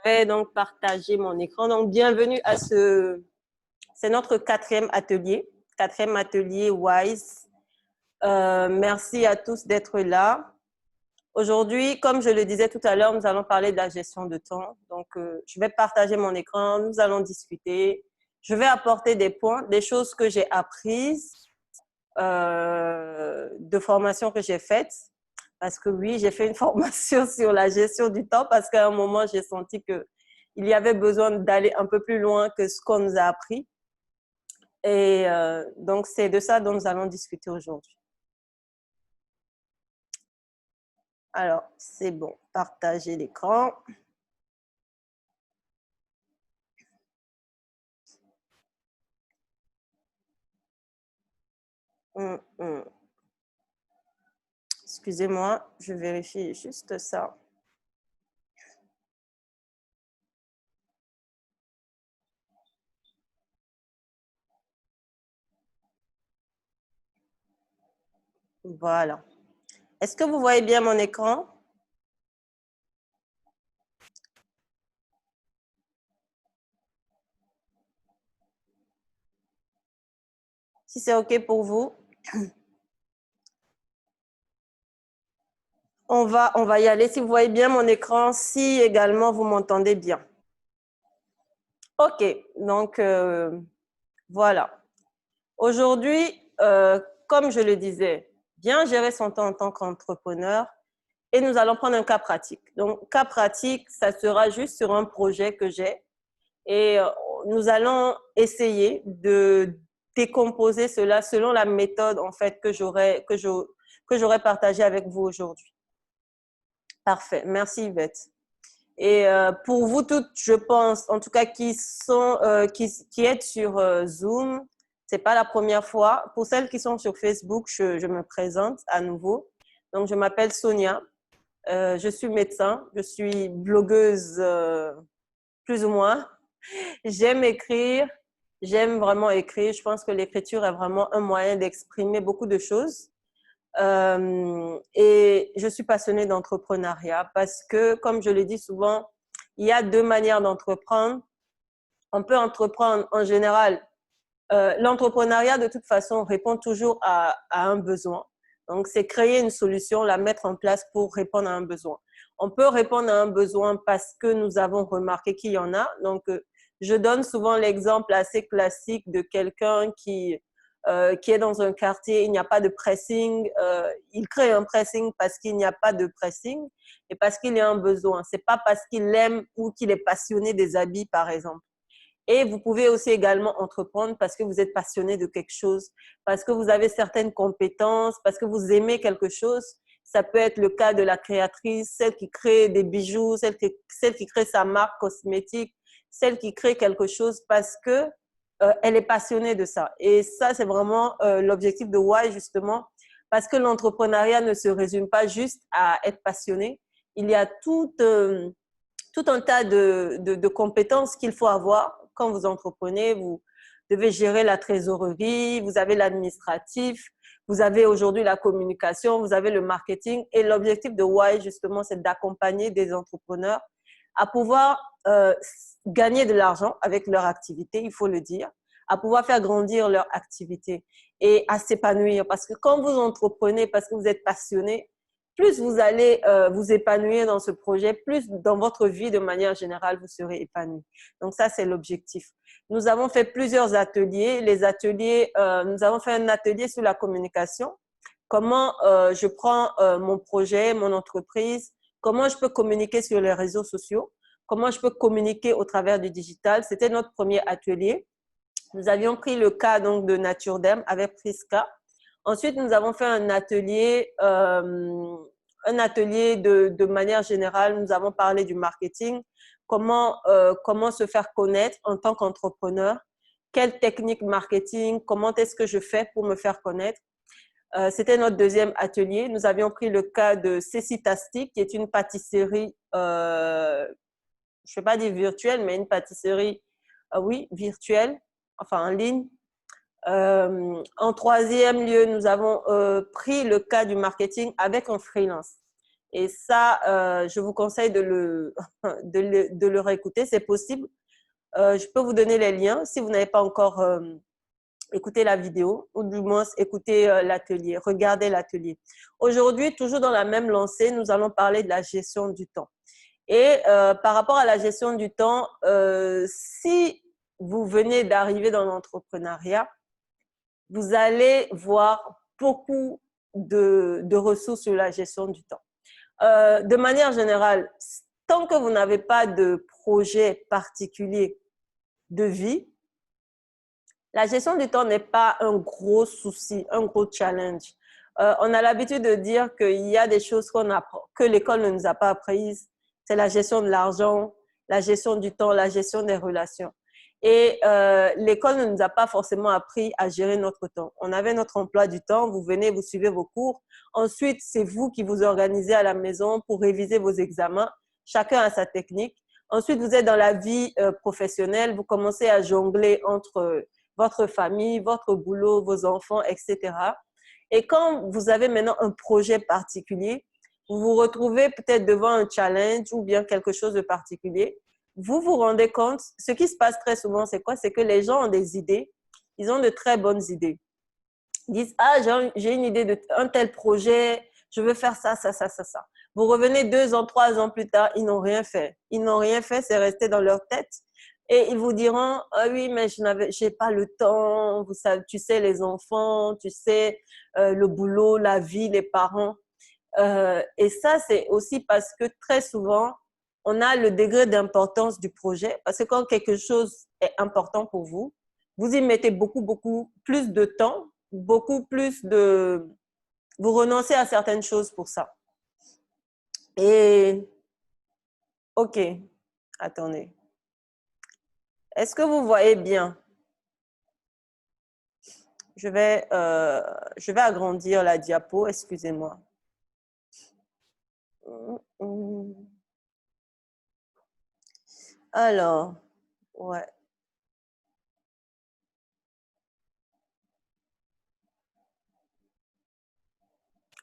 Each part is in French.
Je vais donc partager mon écran. Donc, bienvenue à c'est notre quatrième atelier WISE. Merci à tous d'être là. Aujourd'hui, comme je le disais tout à l'heure, nous allons parler de la gestion de temps. Donc, je vais partager mon écran, nous allons discuter. Je vais apporter des points, des choses que j'ai apprises, de formations que j'ai faites. Parce que oui, j'ai fait une formation sur la gestion du temps parce qu'à un moment, j'ai senti qu'il y avait besoin d'aller un peu plus loin que ce qu'on nous a appris. Et donc, c'est de ça dont nous allons discuter aujourd'hui. Alors, c'est bon, partager l'écran. Excusez-moi, je vérifie juste ça. Voilà. Est-ce que vous voyez bien mon écran? Si c'est OK pour vous, on va y aller. Si vous voyez bien mon écran, si également vous m'entendez bien. OK, donc voilà. Aujourd'hui, comme je le disais, bien gérer son temps en tant qu'entrepreneur et nous allons prendre un cas pratique. Donc, cas pratique, ça sera juste sur un projet que j'ai et nous allons essayer de décomposer cela selon la méthode en fait que j'aurais partagée avec vous aujourd'hui. Parfait, merci Yvette. Et pour vous toutes, je pense, en tout cas qui êtes sur Zoom, c'est pas la première fois. Pour celles qui sont sur Facebook, je me présente à nouveau. Donc, je m'appelle Sonia. Je suis médecin. Je suis blogueuse plus ou moins. J'aime écrire. J'aime vraiment écrire. Je pense que l'écriture est vraiment un moyen d'exprimer beaucoup de choses. Et je suis passionnée d'entrepreneuriat parce que, comme je le dis souvent, il y a deux manières d'entreprendre. On peut entreprendre en général. L'entrepreneuriat, de toute façon, répond toujours à un besoin. Donc, c'est créer une solution, la mettre en place pour répondre à un besoin. On peut répondre à un besoin parce que nous avons remarqué qu'il y en a. Donc, je donne souvent l'exemple assez classique de quelqu'un qui est dans un quartier, il n'y a pas de pressing, il crée un pressing parce qu'il n'y a pas de pressing et parce qu'il y a un besoin. C'est pas parce qu'il aime ou qu'il est passionné des habits, par exemple. Et vous pouvez aussi également entreprendre parce que vous êtes passionné de quelque chose, parce que vous avez certaines compétences, parce que vous aimez quelque chose. Ça peut être le cas de la créatrice, celle qui crée des bijoux, celle qui crée sa marque cosmétique, celle qui crée quelque chose parce que elle est passionnée de ça. Et ça, c'est vraiment l'objectif de Why, justement, parce que l'entrepreneuriat ne se résume pas juste à être passionné. Il y a tout un tas de compétences qu'il faut avoir quand vous entreprenez. Vous devez gérer la trésorerie, vous avez l'administratif, vous avez aujourd'hui la communication, vous avez le marketing. Et l'objectif de Why, justement, c'est d'accompagner des entrepreneurs à pouvoir gagner de l'argent avec leur activité, il faut le dire, à pouvoir faire grandir leur activité et à s'épanouir. Parce que quand vous entreprenez, parce que vous êtes passionné, plus vous allez vous épanouir dans ce projet, plus dans votre vie de manière générale, vous serez épanoui. Donc ça, c'est l'objectif. Nous avons fait plusieurs ateliers. Nous avons fait un atelier sur la communication. Comment je prends mon projet, mon entreprise, comment je peux communiquer sur les réseaux sociaux, comment je peux communiquer au travers du digital. C'était notre premier atelier. Nous avions pris le cas donc de Nature Dem avec Priska. Ensuite, nous avons fait un atelier de manière générale. Nous avons parlé du marketing, comment se faire connaître en tant qu'entrepreneur, quelle technique marketing, comment est-ce que je fais pour me faire connaître. C'était notre deuxième atelier. Nous avions pris le cas de Cécitastic, qui est une pâtisserie, je ne vais pas dire virtuelle, mais une pâtisserie, oui, virtuelle, enfin en ligne. En troisième lieu, nous avons pris le cas du marketing avec un freelance. Et ça, je vous conseille de le réécouter. C'est possible. Je peux vous donner les liens si vous n'avez pas encore écouté la vidéo ou du moins écouter l'atelier, regardez l'atelier. Aujourd'hui, toujours dans la même lancée, nous allons parler de la gestion du temps. Et par rapport à la gestion du temps, si vous venez d'arriver dans l'entrepreneuriat, vous allez voir beaucoup de ressources sur la gestion du temps. De manière générale, tant que vous n'avez pas de projet particulier de vie, la gestion du temps n'est pas un gros souci, un gros challenge. On a l'habitude de dire qu'il y a des choses que l'école ne nous a pas apprises. C'est la gestion de l'argent, la gestion du temps, la gestion des relations. Et l'école ne nous a pas forcément appris à gérer notre temps. On avait notre emploi du temps, vous venez, vous suivez vos cours. Ensuite, c'est vous qui vous organisez à la maison pour réviser vos examens. Chacun a sa technique. Ensuite, vous êtes dans la vie professionnelle, vous commencez à jongler entre votre famille, votre boulot, vos enfants, etc. Et quand vous avez maintenant un projet particulier, vous vous retrouvez peut-être devant un challenge ou bien quelque chose de particulier, vous vous rendez compte, ce qui se passe très souvent, c'est quoi? C'est que les gens ont des idées, ils ont de très bonnes idées. Ils disent, ah, j'ai une idée d'un tel projet, je veux faire ça, ça, ça, ça, ça. Vous revenez 2 ans, 3 ans plus tard, ils n'ont rien fait. Ils n'ont rien fait, c'est resté dans leur tête. Et ils vous diront, ah oui, mais j'ai pas le temps, vous savez, tu sais, les enfants, tu sais, le boulot, la vie, les parents. Et ça, c'est aussi parce que très souvent, on a le degré d'importance du projet. Parce que quand quelque chose est important pour vous, vous y mettez beaucoup, beaucoup plus de temps, beaucoup plus de... Vous renoncez à certaines choses pour ça. Et, OK, attendez. Est-ce que vous voyez bien? Je vais agrandir la diapo, excusez-moi. Alors, ouais.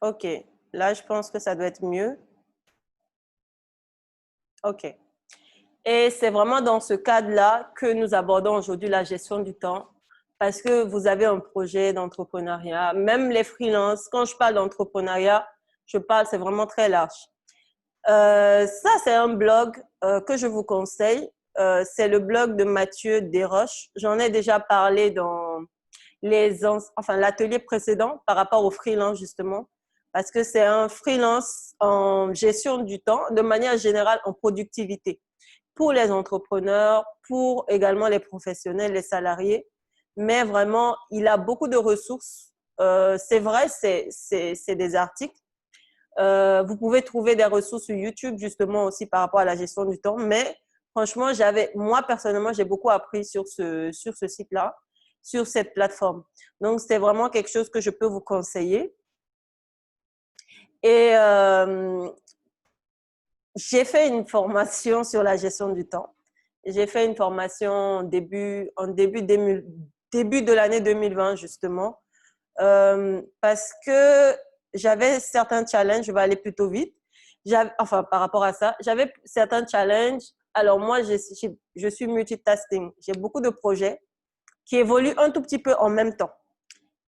OK, là, je pense que ça doit être mieux. OK. Et c'est vraiment dans ce cadre-là que nous abordons aujourd'hui la gestion du temps parce que vous avez un projet d'entrepreneuriat, même les freelances. Quand je parle d'entrepreneuriat, c'est vraiment très large. Ça, c'est un blog que je vous conseille. C'est le blog de Mathieu Desroches. J'en ai déjà parlé dans l'atelier précédent par rapport au freelance, justement, parce que c'est un freelance en gestion du temps, de manière générale en productivité, pour les entrepreneurs, pour également les professionnels, les salariés. Mais vraiment, il a beaucoup de ressources. C'est vrai, c'est des articles. Vous pouvez trouver des ressources sur YouTube, justement, aussi par rapport à la gestion du temps. Mais franchement, moi, personnellement, j'ai beaucoup appris sur ce site-là, sur cette plateforme. Donc, c'est vraiment quelque chose que je peux vous conseiller. Et j'ai fait une formation sur la gestion du temps. J'ai fait une formation en début de l'année 2020, justement, parce que j'avais certains challenges, je vais aller plutôt vite. Enfin, par rapport à ça, j'avais certains challenges. Alors, moi, je suis multitasking. J'ai beaucoup de projets qui évoluent un tout petit peu en même temps.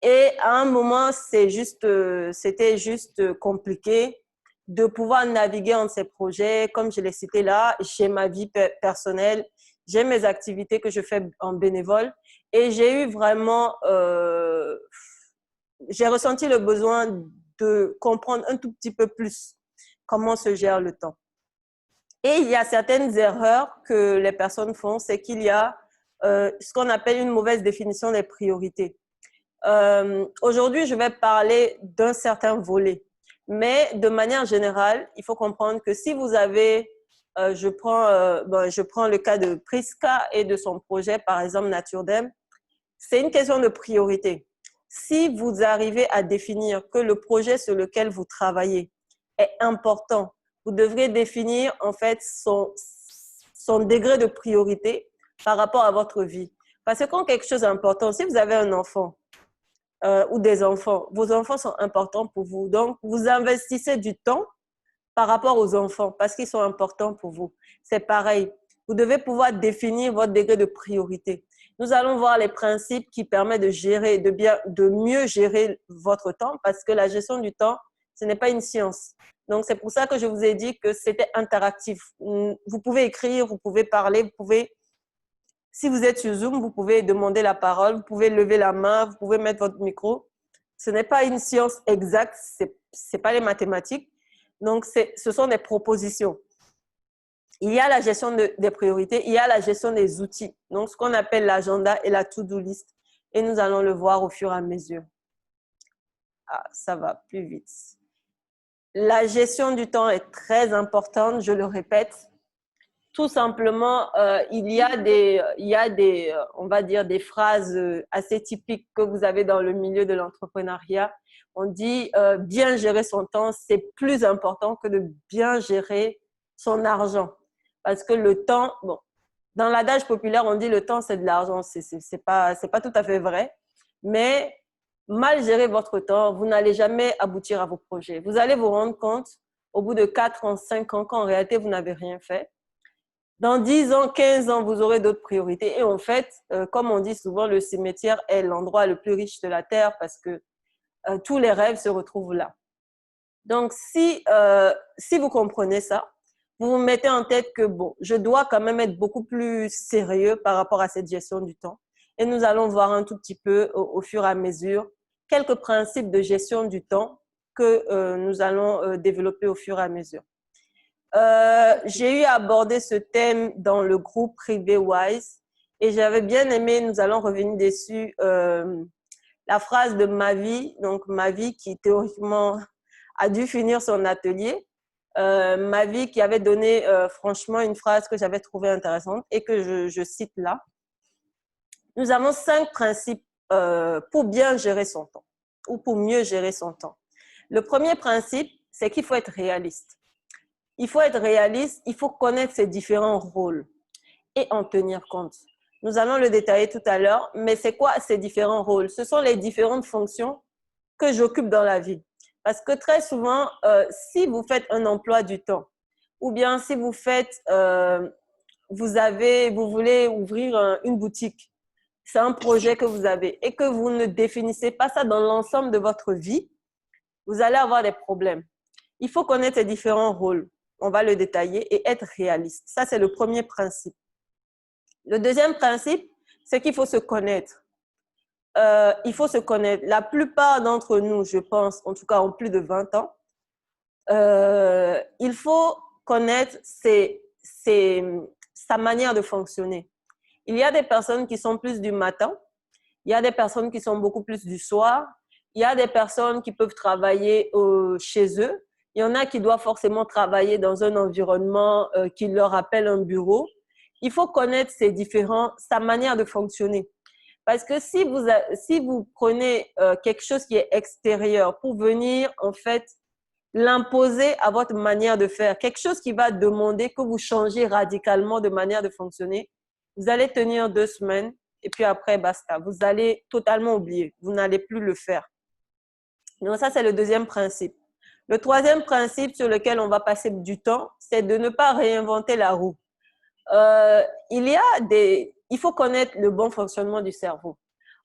Et à un moment, c'était juste compliqué de pouvoir naviguer entre ces projets. Comme je l'ai cité là, j'ai ma vie personnelle, j'ai mes activités que je fais en bénévole et j'ai eu vraiment, j'ai ressenti le besoin de comprendre un tout petit peu plus comment se gère le temps. Et il y a certaines erreurs que les personnes font, c'est qu'il y a ce qu'on appelle une mauvaise définition des priorités. Aujourd'hui, je vais parler d'un certain volet, mais de manière générale, il faut comprendre que si vous avez, je prends le cas de Priska et de son projet, par exemple Naturdem, c'est une question de priorité. Si vous arrivez à définir que le projet sur lequel vous travaillez est important, vous devrez définir en fait son degré de priorité par rapport à votre vie. Parce que quand quelque chose est important, si vous avez un enfant ou des enfants, vos enfants sont importants pour vous. Donc, vous investissez du temps par rapport aux enfants, parce qu'ils sont importants pour vous. C'est pareil. Vous devez pouvoir définir votre degré de priorité. Nous allons voir les principes qui permettent de gérer, de mieux gérer votre temps, parce que la gestion du temps, ce n'est pas une science. Donc, c'est pour ça que je vous ai dit que c'était interactif. Vous pouvez écrire, vous pouvez parler, vous pouvez, si vous êtes sur Zoom, vous pouvez demander la parole, vous pouvez lever la main, vous pouvez mettre votre micro. Ce n'est pas une science exacte, c'est pas les mathématiques. Donc, ce sont des propositions. Il y a la gestion des priorités, il y a la gestion des outils. Donc, ce qu'on appelle l'agenda et la to-do list. Et nous allons le voir au fur et à mesure. Ah, ça va plus vite. La gestion du temps est très importante, je le répète. Tout simplement, il y a des, on va dire, des phrases assez typiques que vous avez dans le milieu de l'entrepreneuriat. On dit bien gérer son temps, c'est plus important que de bien gérer son argent. Parce que le temps, bon, dans l'adage populaire, on dit le temps, c'est de l'argent. C'est pas tout à fait vrai. Mais mal gérer votre temps, vous n'allez jamais aboutir à vos projets. Vous allez vous rendre compte au bout de 4 ans, 5 ans, qu'en réalité, vous n'avez rien fait. Dans 10 ans, 15 ans, vous aurez d'autres priorités. Et en fait, comme on dit souvent, le cimetière est l'endroit le plus riche de la Terre parce que tous les rêves se retrouvent là. Donc, si vous comprenez ça, vous vous mettez en tête que, bon, je dois quand même être beaucoup plus sérieux par rapport à cette gestion du temps. Et nous allons voir un tout petit peu au fur et à mesure quelques principes de gestion du temps que nous allons développer au fur et à mesure. J'ai eu à aborder ce thème dans le groupe privé Wise et j'avais bien aimé, nous allons revenir dessus, la phrase de Mavi, donc Mavi qui théoriquement a dû finir son atelier. Mavi qui avait donné franchement une phrase que j'avais trouvée intéressante et que je cite là. Nous avons 5 principes pour bien gérer son temps ou pour mieux gérer son temps. Le premier principe, c'est qu'il faut être réaliste. Il faut être réaliste, il faut connaître ses différents rôles et en tenir compte. Nous allons le détailler tout à l'heure, mais c'est quoi ces différents rôles? Ce sont les différentes fonctions que j'occupe dans la vie. Parce que très souvent, si vous faites un emploi du temps, ou bien si vous faites, vous voulez ouvrir une boutique, c'est un projet que vous avez et que vous ne définissez pas ça dans l'ensemble de votre vie, vous allez avoir des problèmes. Il faut connaître les différents rôles. On va le détailler et être réaliste. Ça, c'est le premier principe. Le deuxième principe, c'est qu'il faut se connaître. Il faut se connaître. La plupart d'entre nous, je pense, en tout cas ont plus de 20 ans, il faut connaître sa manière de fonctionner. Il y a des personnes qui sont plus du matin, il y a des personnes qui sont beaucoup plus du soir, il y a des personnes qui peuvent travailler chez eux, il y en a qui doivent forcément travailler dans un environnement qui leur rappelle un bureau. Il faut connaître sa manière de fonctionner. Parce que si vous prenez quelque chose qui est extérieur pour venir, en fait, l'imposer à votre manière de faire, quelque chose qui va demander que vous changiez radicalement de manière de fonctionner, vous allez tenir 2 semaines et puis après, basta. Vous allez totalement oublier. Vous n'allez plus le faire. Donc ça, c'est le deuxième principe. Le troisième principe sur lequel on va passer du temps, c'est de ne pas réinventer la roue. Il faut connaître le bon fonctionnement du cerveau.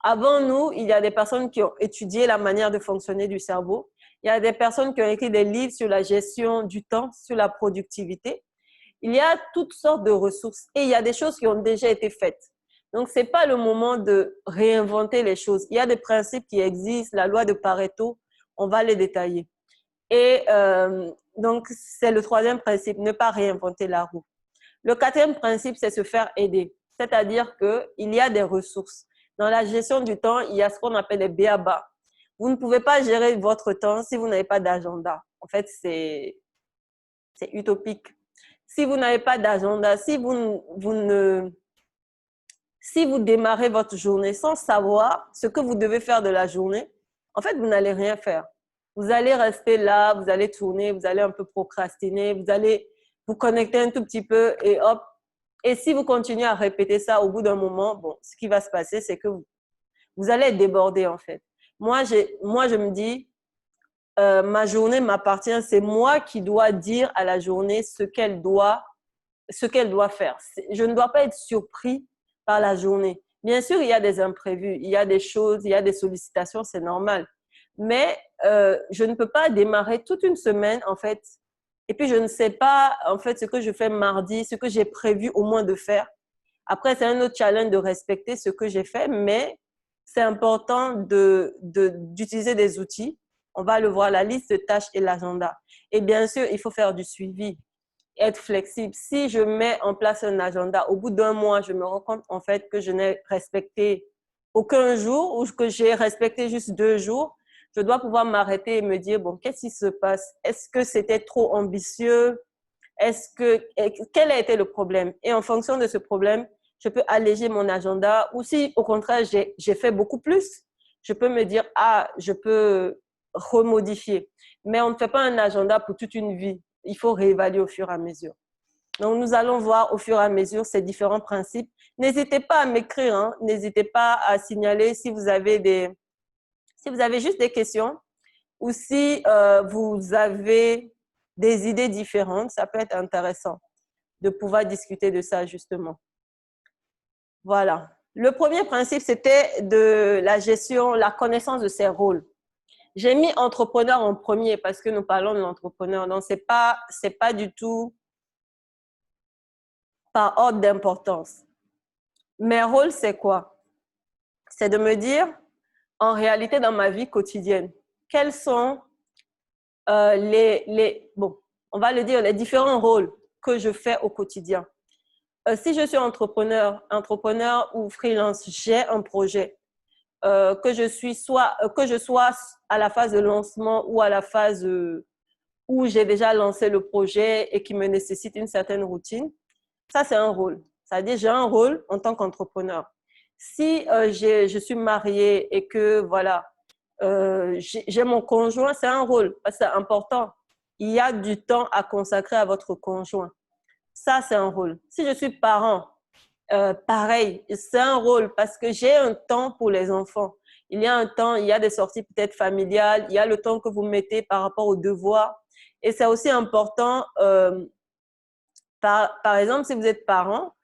Avant nous, il y a des personnes qui ont étudié la manière de fonctionner du cerveau. Il y a des personnes qui ont écrit des livres sur la gestion du temps, sur la productivité. Il y a toutes sortes de ressources et il y a des choses qui ont déjà été faites. Donc, ce n'est pas le moment de réinventer les choses. Il y a des principes qui existent, la loi de Pareto, on va les détailler. Et donc, c'est le troisième principe, ne pas réinventer la roue. Le quatrième principe, c'est se faire aider. C'est-à-dire qu'il y a des ressources. Dans la gestion du temps, il y a ce qu'on appelle les b.a.-ba. Vous ne pouvez pas gérer votre temps si vous n'avez pas d'agenda. En fait, c'est utopique. Si vous n'avez pas d'agenda, si vous démarrez votre journée sans savoir ce que vous devez faire de la journée, en fait, vous n'allez rien faire. Vous allez rester là, vous allez tourner, vous allez un peu procrastiner, vous allez vous connecter un tout petit peu et hop. Et si vous continuez à répéter ça, au bout d'un moment, bon, ce qui va se passer, c'est que vous allez être débordé en fait. Moi, je me dis, ma journée m'appartient, c'est moi qui dois dire à la journée ce qu'elle doit faire. Je ne dois pas être surpris par la journée. Bien sûr, il y a des imprévus, il y a des choses, il y a des sollicitations, c'est normal. Mais je ne peux pas démarrer toute une semaine, en fait, et puis je ne sais pas, en fait, ce que je fais mardi, ce que j'ai prévu au moins de faire. Après, c'est un autre challenge de respecter ce que j'ai fait, mais c'est important d'utiliser des outils. On va le voir, la liste de tâches et l'agenda. Et bien sûr, il faut faire du suivi, être flexible. Si je mets en place un agenda, au bout d'un mois, je me rends compte en fait que je n'ai respecté aucun jour ou que j'ai respecté juste 2 jours, je dois pouvoir m'arrêter et me dire, bon, qu'est-ce qui se passe? Est-ce que c'était trop ambitieux? Quel a été le problème? Et en fonction de ce problème, je peux alléger mon agenda ou si au contraire, j'ai fait beaucoup plus, je peux me dire, ah, je peux remodifier. Mais on ne fait pas un agenda pour toute une vie. Il faut réévaluer au fur et à mesure. Donc, nous allons voir au fur et à mesure ces différents principes. N'hésitez pas à m'écrire, hein. N'hésitez pas à signaler si vous avez juste des questions ou si vous avez des idées différentes. Ça peut être intéressant de pouvoir discuter de ça justement. Voilà. Le premier principe, c'était de la gestion, la connaissance de ses rôles. J'ai mis entrepreneur en premier parce que nous parlons de l'entrepreneur. Donc, c'est pas du tout par ordre d'importance. Mes rôles, c'est quoi? C'est de me dire, en réalité, dans ma vie quotidienne, quels sont bon, on va le dire, les différents rôles que je fais au quotidien. Si je suis entrepreneur ou freelance, j'ai un projet, que je sois à la phase de lancement ou à la phase où j'ai déjà lancé le projet et qui me nécessite une certaine routine, ça c'est un rôle. C'est-à-dire j'ai un rôle en tant qu'entrepreneur. Si je suis mariée et que voilà, j'ai mon conjoint, c'est un rôle, parce que c'est important. Il y a du temps à consacrer à votre conjoint. Ça, c'est un rôle. Si je suis parent, pareil, c'est un rôle parce que j'ai un temps pour les enfants. Il y a un temps, il y a des sorties peut-être familiales, il y a le temps que vous mettez par rapport aux devoirs. Et c'est aussi important, par exemple, si vous êtes parent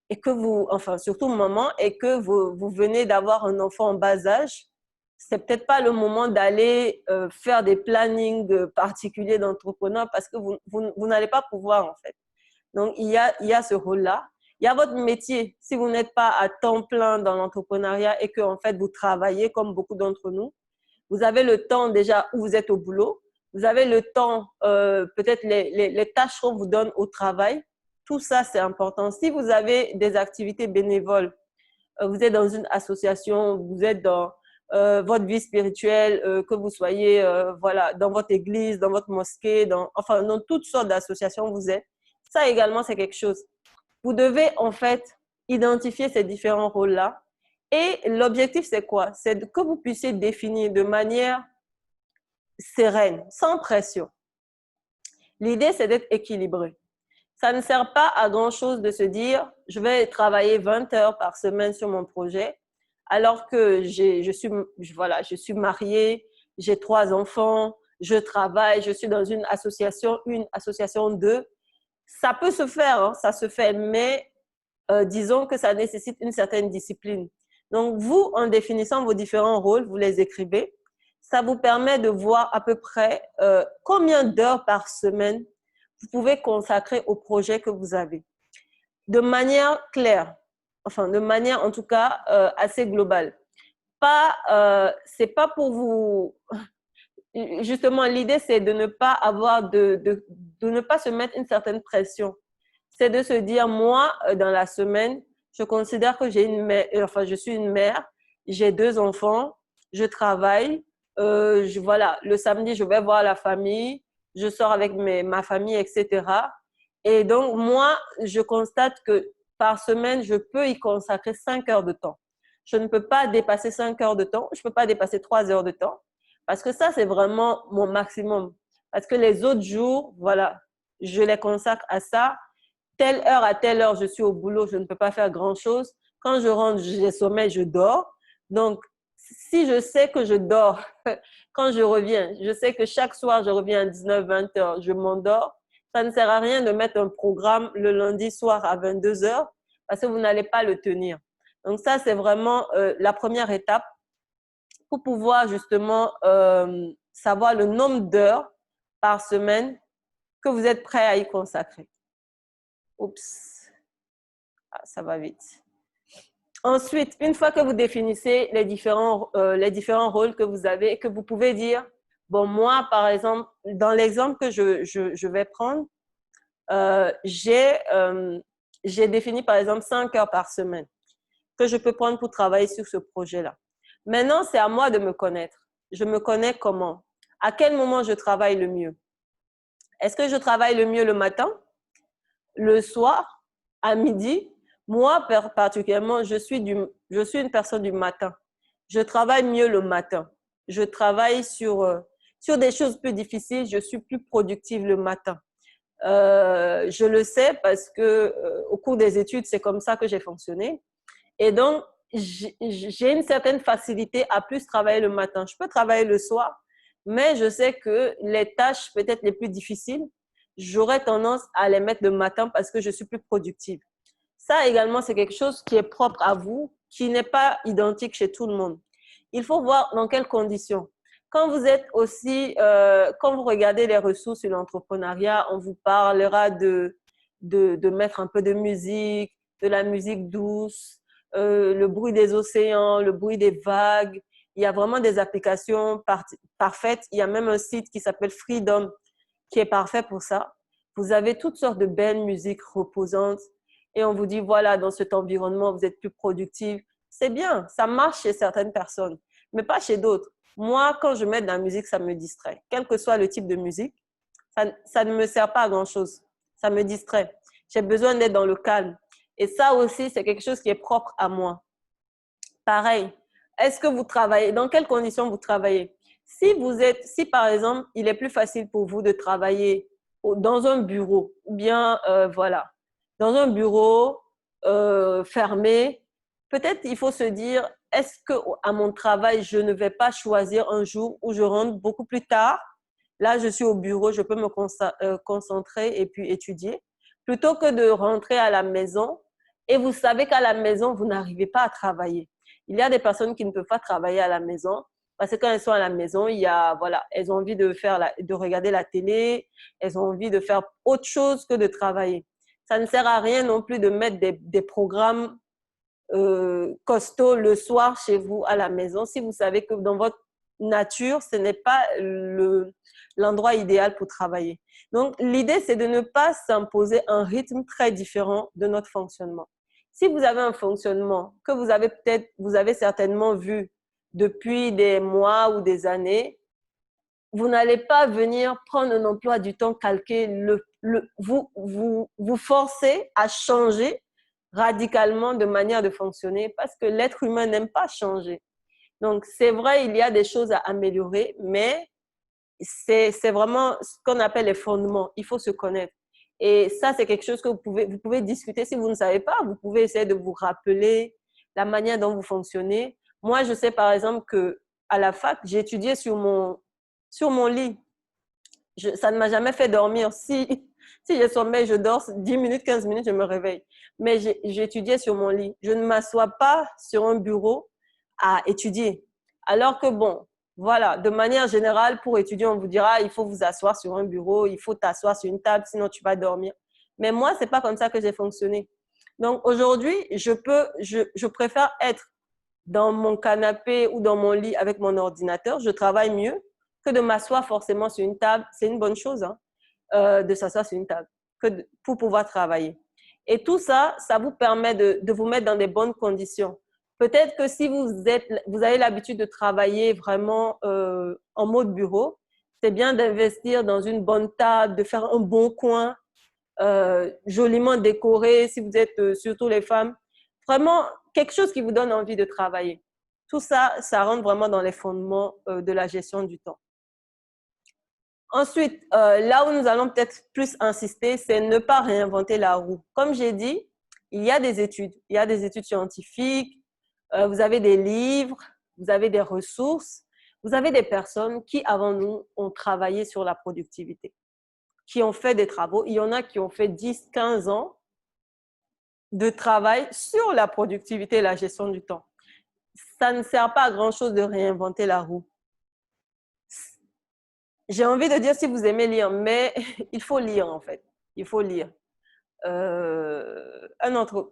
et que enfin surtout maman, et que vous venez d'avoir un enfant en bas âge, c'est peut-être pas le moment d'aller faire des plannings particuliers d'entrepreneur parce que vous n'allez pas pouvoir en fait. Donc, il y a ce rôle-là. Il y a votre métier. Si vous n'êtes pas à temps plein dans l'entrepreneuriat et que, en fait, vous travaillez comme beaucoup d'entre nous, vous avez le temps déjà où vous êtes au boulot. Vous avez le temps, peut-être les tâches qu'on vous donne au travail. Tout ça, c'est important. Si vous avez des activités bénévoles, vous êtes dans une association, vous êtes dans votre vie spirituelle, que vous soyez voilà, dans votre église, dans votre mosquée, enfin, dans toutes sortes d'associations vous êtes, ça également, c'est quelque chose. Vous devez en fait identifier ces différents rôles-là. Et l'objectif, c'est quoi? C'est que vous puissiez définir de manière sereine, sans pression. L'idée, c'est d'être équilibré. Ça ne sert pas à grand-chose de se dire, je vais travailler 20 heures par semaine sur mon projet, alors que je suis mariée, j'ai 3 enfants, je travaille, je suis dans une association 2. Ça peut se faire, hein, ça se fait, mais disons que ça nécessite une certaine discipline. Donc, vous, en définissant vos différents rôles, vous les écrivez. Ça vous permet de voir à peu près combien d'heures par semaine vous pouvez consacrer au projet que vous avez. De manière claire, enfin, de manière en tout cas assez globale. C'est pas pour vous… Justement, l'idée, c'est de ne pas avoir de ne pas se mettre une certaine pression. C'est de se dire, moi, dans la semaine, je considère que je suis une mère, j'ai 2 enfants, je travaille, voilà, le samedi, je vais voir la famille, je sors avec ma famille, etc. Et donc, moi, je constate que par semaine, je peux y consacrer 5 heures de temps. Je ne peux pas dépasser 5 heures de temps, je ne peux pas dépasser 3 heures de temps, parce que ça, c'est vraiment mon maximum. Parce que les autres jours, voilà, je les consacre à ça. Telle heure à telle heure, je suis au boulot, je ne peux pas faire grand-chose. Quand je rentre, j'ai sommeil, je dors. Donc, si je sais que je dors quand je reviens, je sais que chaque soir, je reviens à 19-20 heures, je m'endors, ça ne sert à rien de mettre un programme le lundi soir à 22 heures parce que vous n'allez pas le tenir. Donc ça, c'est vraiment la première étape pour pouvoir justement savoir le nombre d'heures par semaine que vous êtes prêt à y consacrer. Oups, ah, ça va vite. Ensuite, une fois que vous définissez les différents rôles que vous avez et que vous pouvez dire, bon, moi, par exemple, dans l'exemple que je vais prendre, j'ai défini, par exemple, 5 heures par semaine que je peux prendre pour travailler sur ce projet-là. Maintenant, c'est à moi de me connaître. Je me connais comment? À quel moment je travaille le mieux? Est-ce que je travaille le mieux le matin, le soir, à midi? Moi, particulièrement, je suis une personne du matin. Je travaille mieux le matin. Je travaille sur des choses plus difficiles. Je suis plus productive le matin. Je le sais parce que au cours des études, c'est comme ça que j'ai fonctionné. Et donc, j'ai une certaine facilité à plus travailler le matin. Je peux travailler le soir, mais je sais que les tâches peut-être les plus difficiles, j'aurais tendance à les mettre le matin parce que je suis plus productive. Ça également, c'est quelque chose qui est propre à vous, qui n'est pas identique chez tout le monde. Il faut voir dans quelles conditions. Quand vous êtes aussi, quand vous regardez les ressources sur l'entrepreneuriat, on vous parlera de mettre un peu de musique, de la musique douce, le bruit des océans, le bruit des vagues. Il y a vraiment des applications parfaites. Il y a même un site qui s'appelle Freedom qui est parfait pour ça. Vous avez toutes sortes de belles musiques reposantes et on vous dit, voilà, dans cet environnement, vous êtes plus productif. C'est bien, ça marche chez certaines personnes, mais pas chez d'autres. Moi, quand je mets de la musique, ça me distrait. Quel que soit le type de musique, ça ne me sert pas à grand-chose. Ça me distrait. J'ai besoin d'être dans le calme. Et ça aussi, c'est quelque chose qui est propre à moi. Pareil, est-ce que vous travaillez? Dans quelles conditions vous travaillez? Si par exemple, il est plus facile pour vous de travailler dans un bureau, ou bien voilà, dans un bureau fermé, peut-être il faut se dire, est-ce que à mon travail, je ne vais pas choisir un jour où je rentre beaucoup plus tard? Là, je suis au bureau, je peux me concentrer et puis étudier, plutôt que de rentrer à la maison et vous savez qu'à la maison, vous n'arrivez pas à travailler. Il y a des personnes qui ne peuvent pas travailler à la maison parce que quand elles sont à la maison, voilà, elles ont envie de regarder la télé, elles ont envie de faire autre chose que de travailler. Ça ne sert à rien non plus de mettre des programmes costauds le soir chez vous à la maison si vous savez que dans votre nature, ce n'est pas l'endroit idéal pour travailler. Donc, l'idée, c'est de ne pas s'imposer un rythme très différent de notre fonctionnement. Si vous avez un fonctionnement que vous avez certainement vu depuis des mois ou des années, vous n'allez pas venir prendre un emploi du temps calqué, vous forcer à changer radicalement de manière de fonctionner parce que l'être humain n'aime pas changer. Donc, c'est vrai, il y a des choses à améliorer, mais c'est vraiment ce qu'on appelle les fondements. Il faut se connaître. Et ça, c'est quelque chose que vous pouvez discuter. Si vous ne savez pas, vous pouvez essayer de vous rappeler la manière dont vous fonctionnez. Moi, je sais par exemple qu'à la fac, j'ai étudié sur mon lit. Ça ne m'a jamais fait dormir. Si je sommeille, je dors 10 minutes, 15 minutes, je me réveille. Mais j'étudiais sur mon lit. Je ne m'assois pas sur un bureau à étudier. Alors que bon, voilà, de manière générale, pour étudier, on vous dira, il faut vous asseoir sur un bureau, il faut t'asseoir sur une table, sinon tu vas dormir. Mais moi, c'est pas comme ça que j'ai fonctionné. Donc aujourd'hui, je préfère être dans mon canapé ou dans mon lit avec mon ordinateur. Je travaille mieux que de m'asseoir forcément sur une table. C'est une bonne chose de s'asseoir sur une table pour pouvoir travailler. Et tout ça, ça vous permet de vous mettre dans des bonnes conditions. Peut-être que si vous avez l'habitude de travailler vraiment en mode bureau, c'est bien d'investir dans une bonne table, de faire un bon coin, joliment décoré, si vous êtes surtout les femmes. Vraiment, quelque chose qui vous donne envie de travailler. Tout ça, ça rentre vraiment dans les fondements de la gestion du temps. Ensuite, là où nous allons peut-être plus insister, c'est ne pas réinventer la roue. Comme j'ai dit, il y a des études scientifiques, vous avez des livres, vous avez des ressources, vous avez des personnes qui, avant nous, ont travaillé sur la productivité, qui ont fait des travaux. Il y en a qui ont fait 10, 15 ans de travail sur la productivité et la gestion du temps. Ça ne sert pas à grand-chose de réinventer la roue. J'ai envie de dire si vous aimez lire, mais il faut lire en fait. Il faut lire.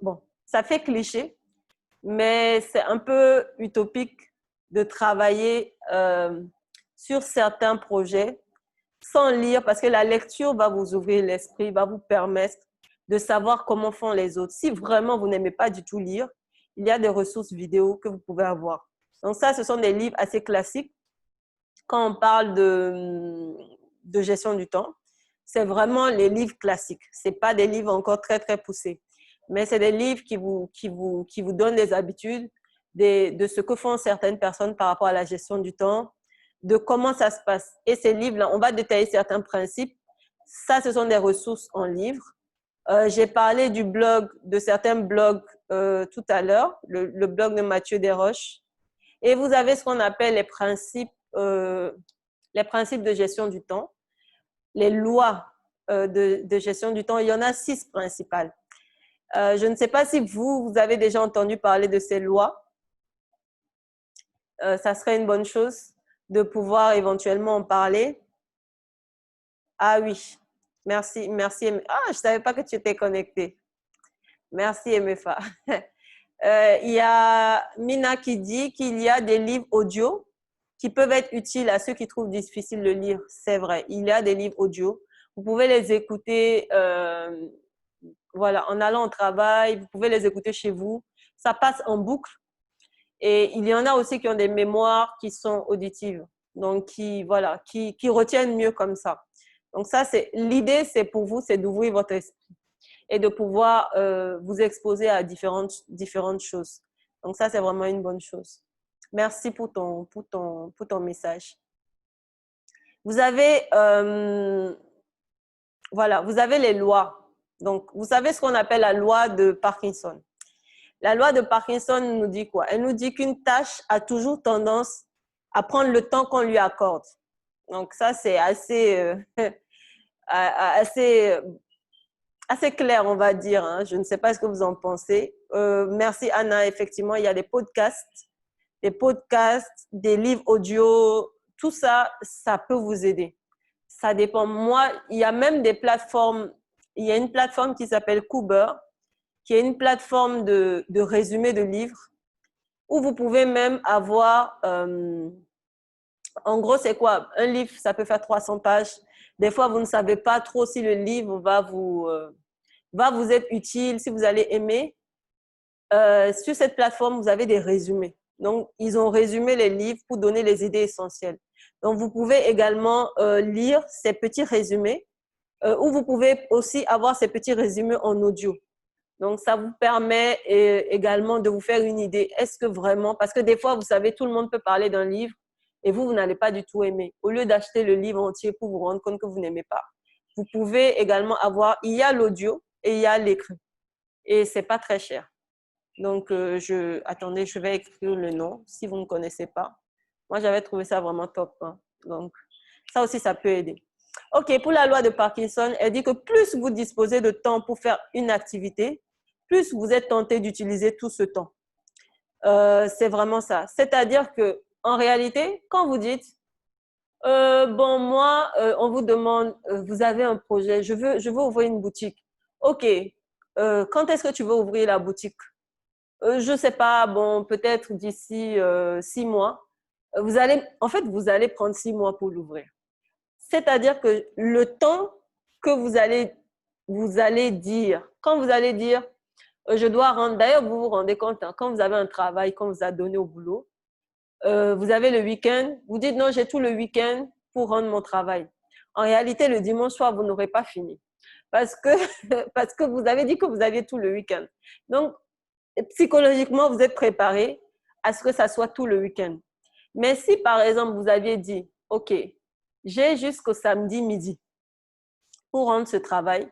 Bon, ça fait cliché, mais c'est un peu utopique de travailler sur certains projets sans lire, parce que la lecture va vous ouvrir l'esprit, va vous permettre de savoir comment font les autres. Si vraiment vous n'aimez pas du tout lire, il y a des ressources vidéo que vous pouvez avoir. Donc ça, ce sont des livres assez classiques. Quand on parle de gestion du temps, c'est vraiment les livres classiques. Ce n'est pas des livres encore très, très poussés. Mais c'est des livres qui vous donnent des habitudes de ce que font certaines personnes par rapport à la gestion du temps, de comment ça se passe. Et ces livres-là, on va détailler certains principes. Ça, ce sont des ressources en livres. J'ai parlé de certains blogs tout à l'heure, le blog de Mathieu Desroches. Et vous avez ce qu'on appelle les principes de gestion du temps, les lois de gestion du temps. Il y en a 6 principales. Je ne sais pas si vous avez déjà entendu parler de ces lois. Ça serait une bonne chose de pouvoir éventuellement en parler. Ah oui, merci, merci. Ah, je ne savais pas que tu étais connectée. Merci, MFA. Il y a Mina qui dit qu'il y a des livres audio qui peuvent être utiles à ceux qui trouvent difficile de lire. C'est vrai, il y a des livres audio. Vous pouvez les écouter voilà, en allant au travail, vous pouvez les écouter chez vous. Ça passe en boucle. Et il y en a aussi qui ont des mémoires qui sont auditives, donc qui retiennent mieux comme ça. Donc ça, l'idée, c'est pour vous, c'est d'ouvrir votre esprit et de pouvoir vous exposer à différentes choses. Donc ça, c'est vraiment une bonne chose. Merci pour ton message. Vous avez, vous avez les lois. Donc, vous savez ce qu'on appelle la loi de Parkinson. La loi de Parkinson nous dit quoi? Elle nous dit qu'une tâche a toujours tendance à prendre le temps qu'on lui accorde. Donc, ça, c'est assez clair, on va dire. Hein. Je ne sais pas ce que vous en pensez. Merci, Anna. Effectivement, il y a des podcasts, des livres audio. Tout ça, ça peut vous aider. Ça dépend. Moi, il y a même des plateformes. Il y a une plateforme qui s'appelle Cooper, qui est une plateforme de résumé de livres, où vous pouvez même avoir… en gros, c'est quoi? Un livre, ça peut faire 300 pages. Des fois, vous ne savez pas trop si le livre va vous être utile, si vous allez aimer. Sur cette plateforme, vous avez des résumés. Donc, ils ont résumé les livres pour donner les idées essentielles. Donc, vous pouvez également lire ces petits résumés ou vous pouvez aussi avoir ces petits résumés en audio. Donc, ça vous permet également de vous faire une idée. Est-ce que vraiment… Parce que des fois, vous savez, tout le monde peut parler d'un livre et vous n'allez pas du tout aimer. Au lieu d'acheter le livre entier pour vous rendre compte que vous n'aimez pas, vous pouvez également avoir… Il y a l'audio et il y a l'écrit. Et ce n'est pas très cher. Donc, attendez, je vais écrire le nom si vous ne connaissez pas. Moi, j'avais trouvé ça vraiment top. Hein. Donc, ça aussi, ça peut aider. OK, pour la loi de Parkinson, elle dit que plus vous disposez de temps pour faire une activité, plus vous êtes tenté d'utiliser tout ce temps. C'est vraiment ça. C'est-à-dire qu'en réalité, quand vous dites, bon, moi, on vous demande, vous avez un projet, je veux ouvrir une boutique. OK, quand est-ce que tu veux ouvrir la boutique? Je ne sais pas, bon, peut-être d'ici 6 mois. Vous allez prendre 6 mois pour l'ouvrir. C'est-à-dire que le temps que vous allez dire, quand vous allez dire, je dois rendre, d'ailleurs, vous vous rendez compte, hein, quand vous avez un travail, quand vous a donné au boulot, vous avez le week-end, vous dites non, j'ai tout le week-end pour rendre mon travail. En réalité, le dimanche soir, vous n'aurez pas fini parce que vous avez dit que vous aviez tout le week-end. Donc, psychologiquement, vous êtes préparé à ce que ça soit tout le week-end. Mais si, par exemple, vous aviez dit, OK, j'ai jusqu'au samedi midi pour rendre ce travail,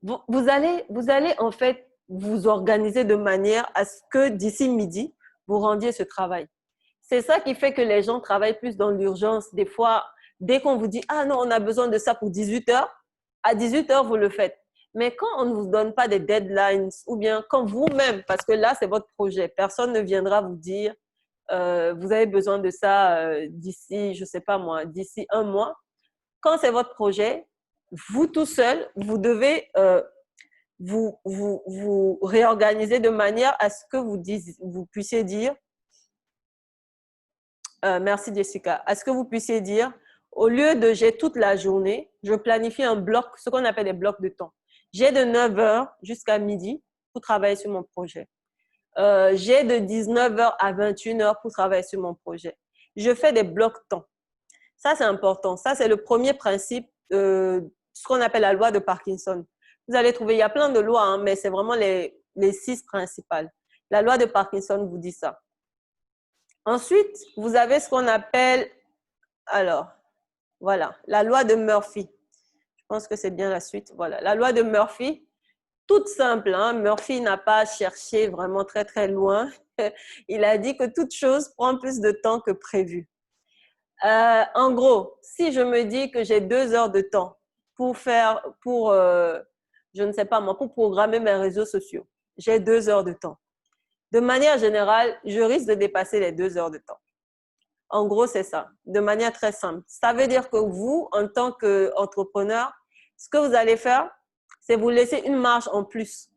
vous allez en fait vous organiser de manière à ce que d'ici midi, vous rendiez ce travail. C'est ça qui fait que les gens travaillent plus dans l'urgence. Des fois, dès qu'on vous dit, ah non, on a besoin de ça pour 18 heures, à 18 heures, vous le faites. Mais quand on ne vous donne pas des deadlines ou bien quand vous-même, parce que là, c'est votre projet, personne ne viendra vous dire, vous avez besoin de ça d'ici, je ne sais pas moi, d'ici un mois. Quand c'est votre projet, vous tout seul, vous devez vous réorganiser de manière à ce que vous puissiez dire, merci Jessica, à ce que vous puissiez dire, au lieu de j'ai toute la journée, je planifie un bloc, ce qu'on appelle des blocs de temps. J'ai de 9 heures jusqu'à midi pour travailler sur mon projet. J'ai de 19 heures à 21 heures pour travailler sur mon projet. Je fais des blocs temps. Ça, c'est important. Ça, c'est le premier principe, ce qu'on appelle la loi de Parkinson. Vous allez trouver, il y a plein de lois, hein, mais c'est vraiment les 6 principales. La loi de Parkinson vous dit ça. Ensuite, vous avez ce qu'on appelle, alors, voilà, la loi de Murphy. Je pense que c'est bien la suite. Voilà, la loi de Murphy, toute simple, hein. Murphy n'a pas cherché vraiment très, très loin. Il a dit que toute chose prend plus de temps que prévu. En gros, si je me dis que j'ai 2 heures de temps pour je ne sais pas moi, pour programmer mes réseaux sociaux, j'ai 2 heures de temps. De manière générale, je risque de dépasser les 2 heures de temps. En gros, c'est ça, de manière très simple. Ça veut dire que vous, en tant qu'entrepreneur, ce que vous allez faire, c'est vous laisser une marge en plus.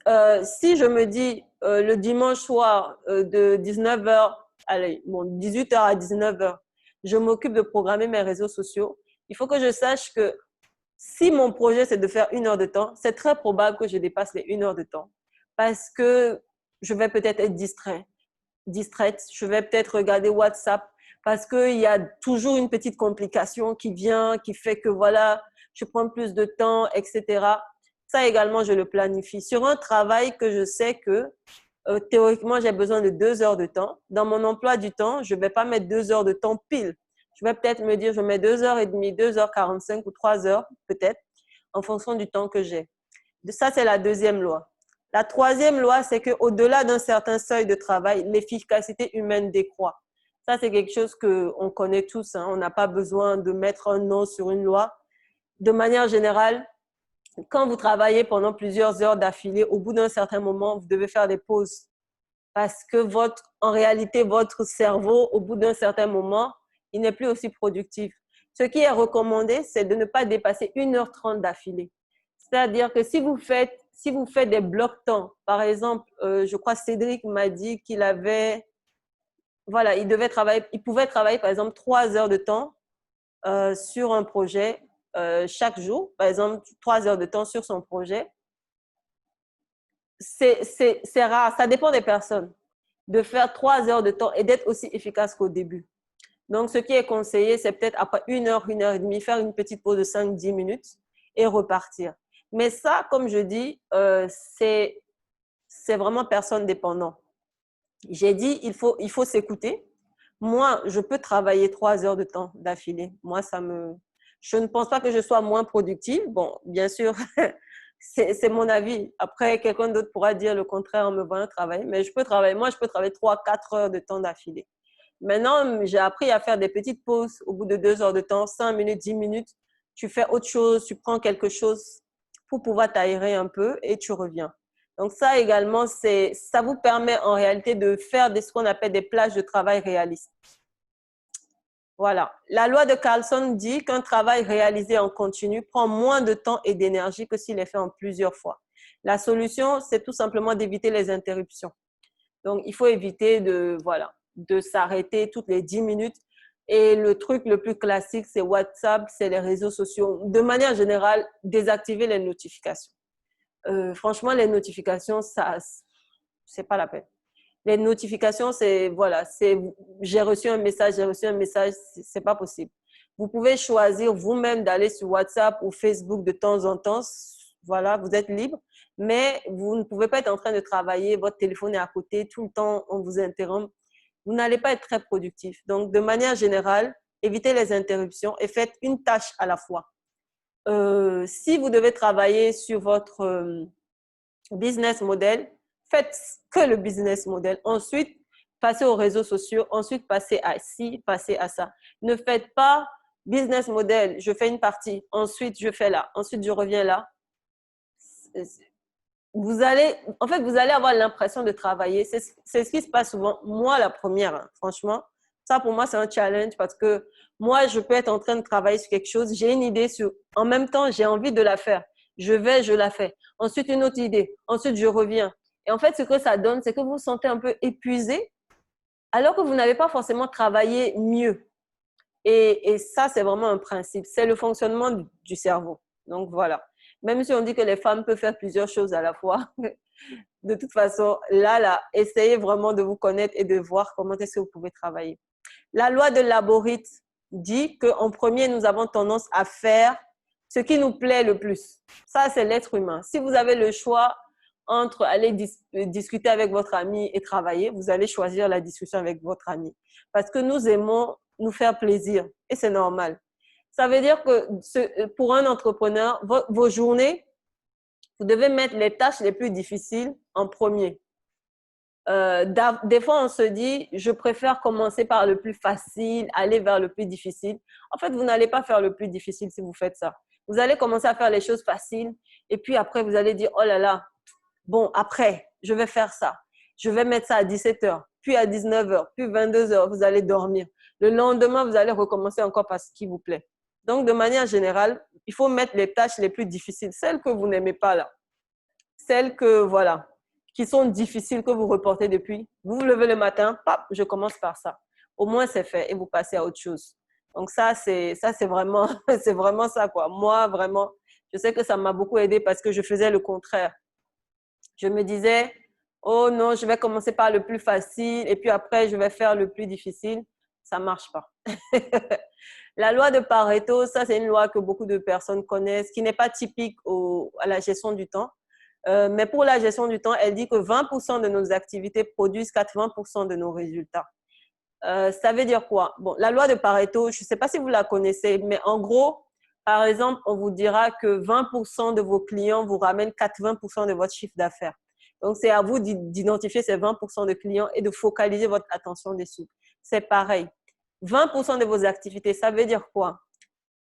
Si je me dis le dimanche soir de 19h, allez, bon, 18h à 19h, je m'occupe de programmer mes réseaux sociaux, il faut que je sache que si mon projet, c'est de faire 1 heure de temps, c'est très probable que je dépasse les 1 heure de temps parce que je vais peut-être être distraite, je vais peut-être regarder WhatsApp parce qu'il y a toujours une petite complication qui vient, qui fait que voilà, je prends plus de temps, etc. Ça également, je le planifie. Sur un travail que je sais que théoriquement, j'ai besoin de 2 heures de temps. Dans mon emploi du temps, je ne vais pas mettre 2 heures de temps pile. Je vais peut-être me dire, je mets 2h30, 2h45 ou 3 heures peut-être, en fonction du temps que j'ai. Ça, c'est la deuxième loi. La troisième loi, c'est qu'au-delà d'un certain seuil de travail, l'efficacité humaine décroît. Ça, c'est quelque chose qu'on connaît tous, hein. On n'a pas besoin de mettre un nom sur une loi. De manière générale, quand vous travaillez pendant plusieurs heures d'affilée, au bout d'un certain moment, vous devez faire des pauses. Parce que en réalité, votre cerveau, au bout d'un certain moment, il n'est plus aussi productif. Ce qui est recommandé, c'est de ne pas dépasser 1h30 d'affilée. C'est-à-dire que si vous faites des blocs temps, par exemple, je crois Cédric m'a dit qu'il avait, voilà, il pouvait travailler par exemple 3 heures de temps sur un projet chaque jour, par exemple 3 heures de temps sur son projet. C'est rare, ça dépend des personnes, de faire 3 heures de temps et d'être aussi efficace qu'au début. Donc, ce qui est conseillé, c'est peut-être après 1 heure, 1h30, faire une petite pause de 5-10 minutes et repartir. Mais ça, comme je dis, c'est vraiment personne dépendant. J'ai dit, il faut s'écouter. Moi, je peux travailler 3 heures de temps d'affilée. Moi, je ne pense pas que je sois moins productive. Bon, bien sûr, c'est mon avis. Après, quelqu'un d'autre pourra dire le contraire en me voyant travailler. Mais je peux travailler 3-4 heures de temps d'affilée. Maintenant, j'ai appris à faire des petites pauses au bout de 2 heures de temps, 5 minutes, 10 minutes. Tu fais autre chose, tu prends quelque chose pour pouvoir t'aérer un peu et tu reviens. Donc ça également, ça vous permet en réalité de faire ce qu'on appelle des plages de travail réalistes. Voilà. La loi de Carlson dit qu'un travail réalisé en continu prend moins de temps et d'énergie que s'il est fait en plusieurs fois. La solution, c'est tout simplement d'éviter les interruptions. Donc, il faut éviter de s'arrêter toutes les 10 minutes. Et le truc le plus classique, c'est WhatsApp, c'est les réseaux sociaux. De manière générale, désactiver les notifications. Franchement, les notifications, c'est pas la peine. Les notifications, j'ai reçu un message, c'est pas possible. Vous pouvez choisir vous-même d'aller sur WhatsApp ou Facebook de temps en temps. Voilà, vous êtes libre, mais vous ne pouvez pas être en train de travailler, votre téléphone est à côté, tout le temps, on vous interrompt. Vous n'allez pas être très productif. Donc, de manière générale, évitez les interruptions et faites une tâche à la fois. Si vous devez travailler sur votre business model, faites que le business model. Ensuite, passez aux réseaux sociaux, ensuite passez à ci, passez à ça. Ne faites pas business model, je fais une partie, ensuite je fais là, ensuite je reviens là. Vous allez avoir l'impression de travailler. C'est ce qui se passe souvent. Moi, la première, hein, franchement, ça pour moi, c'est un challenge parce que moi, je peux être en train de travailler sur quelque chose, j'ai une idée en même temps, j'ai envie de la faire. Je la fais. Ensuite, une autre idée. Ensuite, je reviens. Et en fait, ce que ça donne, c'est que vous vous sentez un peu épuisé alors que vous n'avez pas forcément travaillé mieux. Et ça, c'est vraiment un principe. C'est le fonctionnement du cerveau. Donc, voilà. Même si on dit que les femmes peuvent faire plusieurs choses à la fois, de toute façon, là, essayez vraiment de vous connaître et de voir comment est-ce que vous pouvez travailler. La loi de Laborit dit qu'en premier, nous avons tendance à faire ce qui nous plaît le plus. Ça, c'est l'être humain. Si vous avez le choix entre aller discuter avec votre ami et travailler, vous allez choisir la discussion avec votre ami. Parce que nous aimons nous faire plaisir et c'est normal. Ça veut dire que pour un entrepreneur, vos journées, vous devez mettre les tâches les plus difficiles en premier. Des fois, on se dit, je préfère commencer par le plus facile, aller vers le plus difficile. En fait, vous n'allez pas faire le plus difficile si vous faites ça. Vous allez commencer à faire les choses faciles et puis après, vous allez dire, oh là là, bon, après, je vais faire ça. Je vais mettre ça à 17h, puis à 19h, puis 22h, vous allez dormir. Le lendemain, vous allez recommencer encore par ce qui vous plaît. Donc, de manière générale, il faut mettre les tâches les plus difficiles, celles que vous n'aimez pas là. Celles que, voilà, qui sont difficiles que vous reportez depuis. Vous vous levez le matin, pap, je commence par ça. Au moins, c'est fait et vous passez à autre chose. Donc, ça, c'est vraiment, c'est vraiment ça, quoi. Moi, vraiment, je sais que ça m'a beaucoup aidé parce que je faisais le contraire. Je me disais, oh non, je vais commencer par le plus facile et puis après, je vais faire le plus difficile. Ça ne marche pas. La loi de Pareto, ça, c'est une loi que beaucoup de personnes connaissent, qui n'est pas typique à la gestion du temps. Mais pour la gestion du temps, elle dit que 20% de nos activités produisent 80% de nos résultats. Ça veut dire quoi? Bon, la loi de Pareto, je ne sais pas si vous la connaissez, mais en gros, par exemple, on vous dira que 20% de vos clients vous ramènent 80% de votre chiffre d'affaires. Donc, c'est à vous d'identifier ces 20% de clients et de focaliser votre attention dessus. C'est pareil. 20% de vos activités, ça veut dire quoi?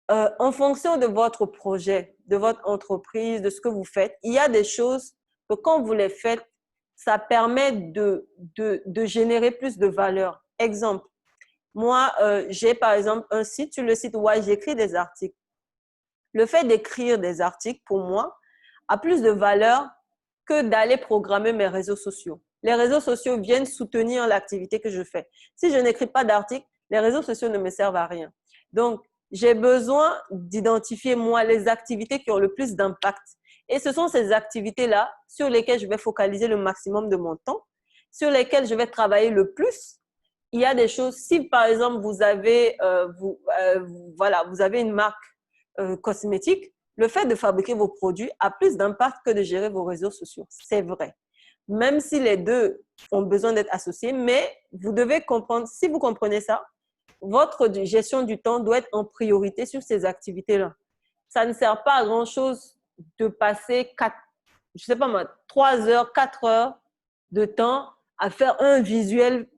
En fonction de votre projet, de votre entreprise, de ce que vous faites, il y a des choses que quand vous les faites, ça permet de générer plus de valeur. Exemple, moi, j'ai par exemple un site, sur le site web, j'écris des articles. Le fait d'écrire des articles, pour moi, a plus de valeur que d'aller programmer mes réseaux sociaux. Les réseaux sociaux viennent soutenir l'activité que je fais. Si je n'écris pas d'articles, les réseaux sociaux ne me servent à rien. Donc, j'ai besoin d'identifier, moi, les activités qui ont le plus d'impact. Et ce sont ces activités-là sur lesquelles je vais focaliser le maximum de mon temps, sur lesquelles je vais travailler le plus. Il y a des choses, si par exemple, vous avez une marque cosmétique, le fait de fabriquer vos produits a plus d'impact que de gérer vos réseaux sociaux. C'est vrai. Même si les deux ont besoin d'être associés, mais vous devez comprendre, si vous comprenez ça, votre gestion du temps doit être en priorité sur ces activités-là. Ça ne sert pas à grand-chose de passer 3 heures, 4 heures de temps à faire un visuel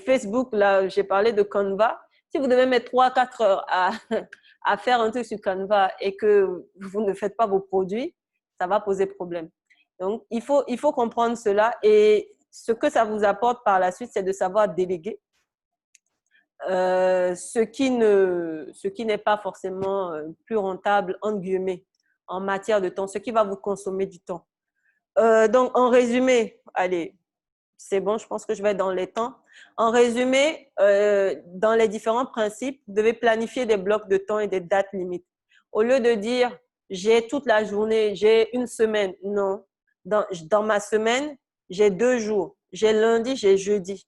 Facebook. Là, j'ai parlé de Canva. Si vous devez mettre 3-4 heures à faire un truc sur Canva et que vous ne faites pas vos produits, ça va poser problème. Donc, il faut comprendre cela et ce que ça vous apporte par la suite, c'est de savoir déléguer. Ce qui n'est pas forcément plus rentable, entre guillemets, en matière de temps, ce qui va vous consommer du temps. Donc, en résumé, allez, c'est bon, je pense que je vais dans les temps. En résumé, dans les différents principes, vous devez planifier des blocs de temps et des dates limites. Au lieu de dire, j'ai toute la journée, j'ai une semaine, non. Dans ma semaine, j'ai 2 jours. J'ai lundi, j'ai jeudi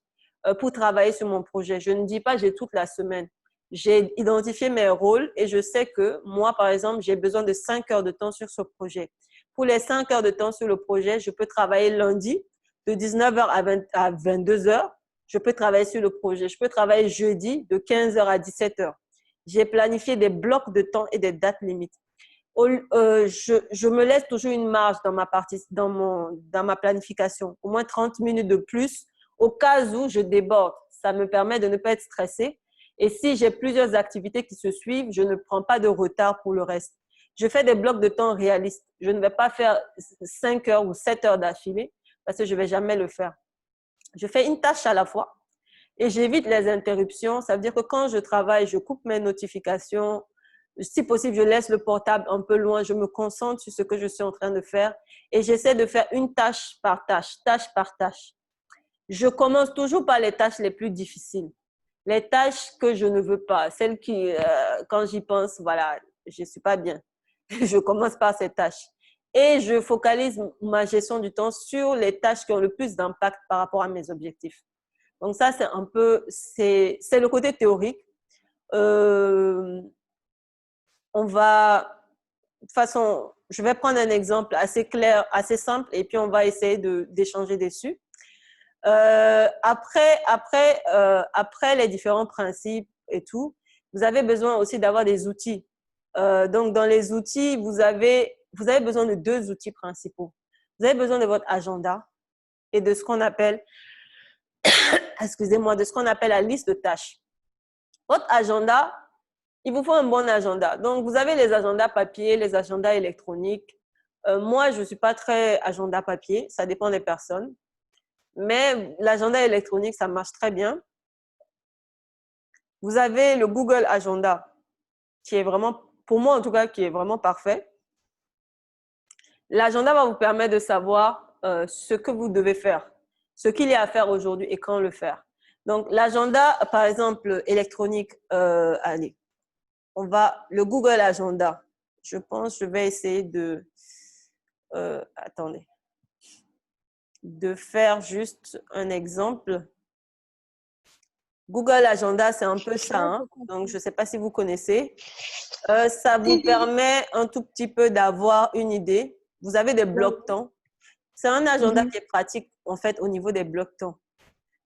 pour travailler sur mon projet. Je ne dis pas j'ai toute la semaine. J'ai identifié mes rôles et je sais que moi, par exemple, j'ai besoin de 5 heures de temps sur ce projet. Pour les 5 heures de temps sur le projet, je peux travailler lundi de 19h à 22h. Je peux travailler sur le projet. Je peux travailler jeudi de 15h à 17h. J'ai planifié des blocs de temps et des dates limites. Je me laisse toujours une marge dans ma planification, au moins 30 minutes de plus au cas où je déborde. Ça me permet de ne pas être stressée. Et si j'ai plusieurs activités qui se suivent, je ne prends pas de retard pour le reste. Je fais des blocs de temps réalistes. Je ne vais pas faire 5 heures ou 7 heures d'affilée parce que je ne vais jamais le faire. Je fais une tâche à la fois et j'évite les interruptions. Ça veut dire que quand je travaille, je coupe mes notifications. Si possible, je laisse le portable un peu loin. Je me concentre sur ce que je suis en train de faire et j'essaie de faire une tâche par tâche, tâche par tâche. Je commence toujours par les tâches les plus difficiles. Les tâches que je ne veux pas, celles qui, quand j'y pense, voilà, je ne suis pas bien. Je commence par ces tâches. Et je focalise ma gestion du temps sur les tâches qui ont le plus d'impact par rapport à mes objectifs. Donc ça, c'est un peu, c'est le côté théorique. On va, de toute façon, je vais prendre un exemple assez clair, assez simple, et puis on va essayer d'échanger dessus. Après les différents principes et tout, vous avez besoin aussi d'avoir des outils. Donc, dans les outils, vous avez besoin de 2 outils principaux. Vous avez besoin de votre agenda et de ce qu'on appelle, excusez-moi, de ce qu'on appelle la liste de tâches. Votre agenda, il vous faut un bon agenda. Donc, vous avez les agendas papier, les agendas électroniques. Moi, je ne suis pas très agenda papier, ça dépend des personnes. Mais l'agenda électronique, ça marche très bien. Vous avez le Google Agenda, qui est vraiment, pour moi en tout cas, qui est vraiment parfait. L'agenda va vous permettre de savoir ce que vous devez faire, ce qu'il y a à faire aujourd'hui et quand le faire. Donc, l'agenda, par exemple, électronique, allez, le Google Agenda. Je pense, je vais essayer attendez, de faire juste un exemple. Google Agenda, c'est un peu ça, hein? Donc je ne sais pas si vous connaissez. Ça vous permet un tout petit peu d'avoir une idée. Vous avez des blocs-temps. C'est un agenda qui est pratique, en fait, au niveau des blocs-temps.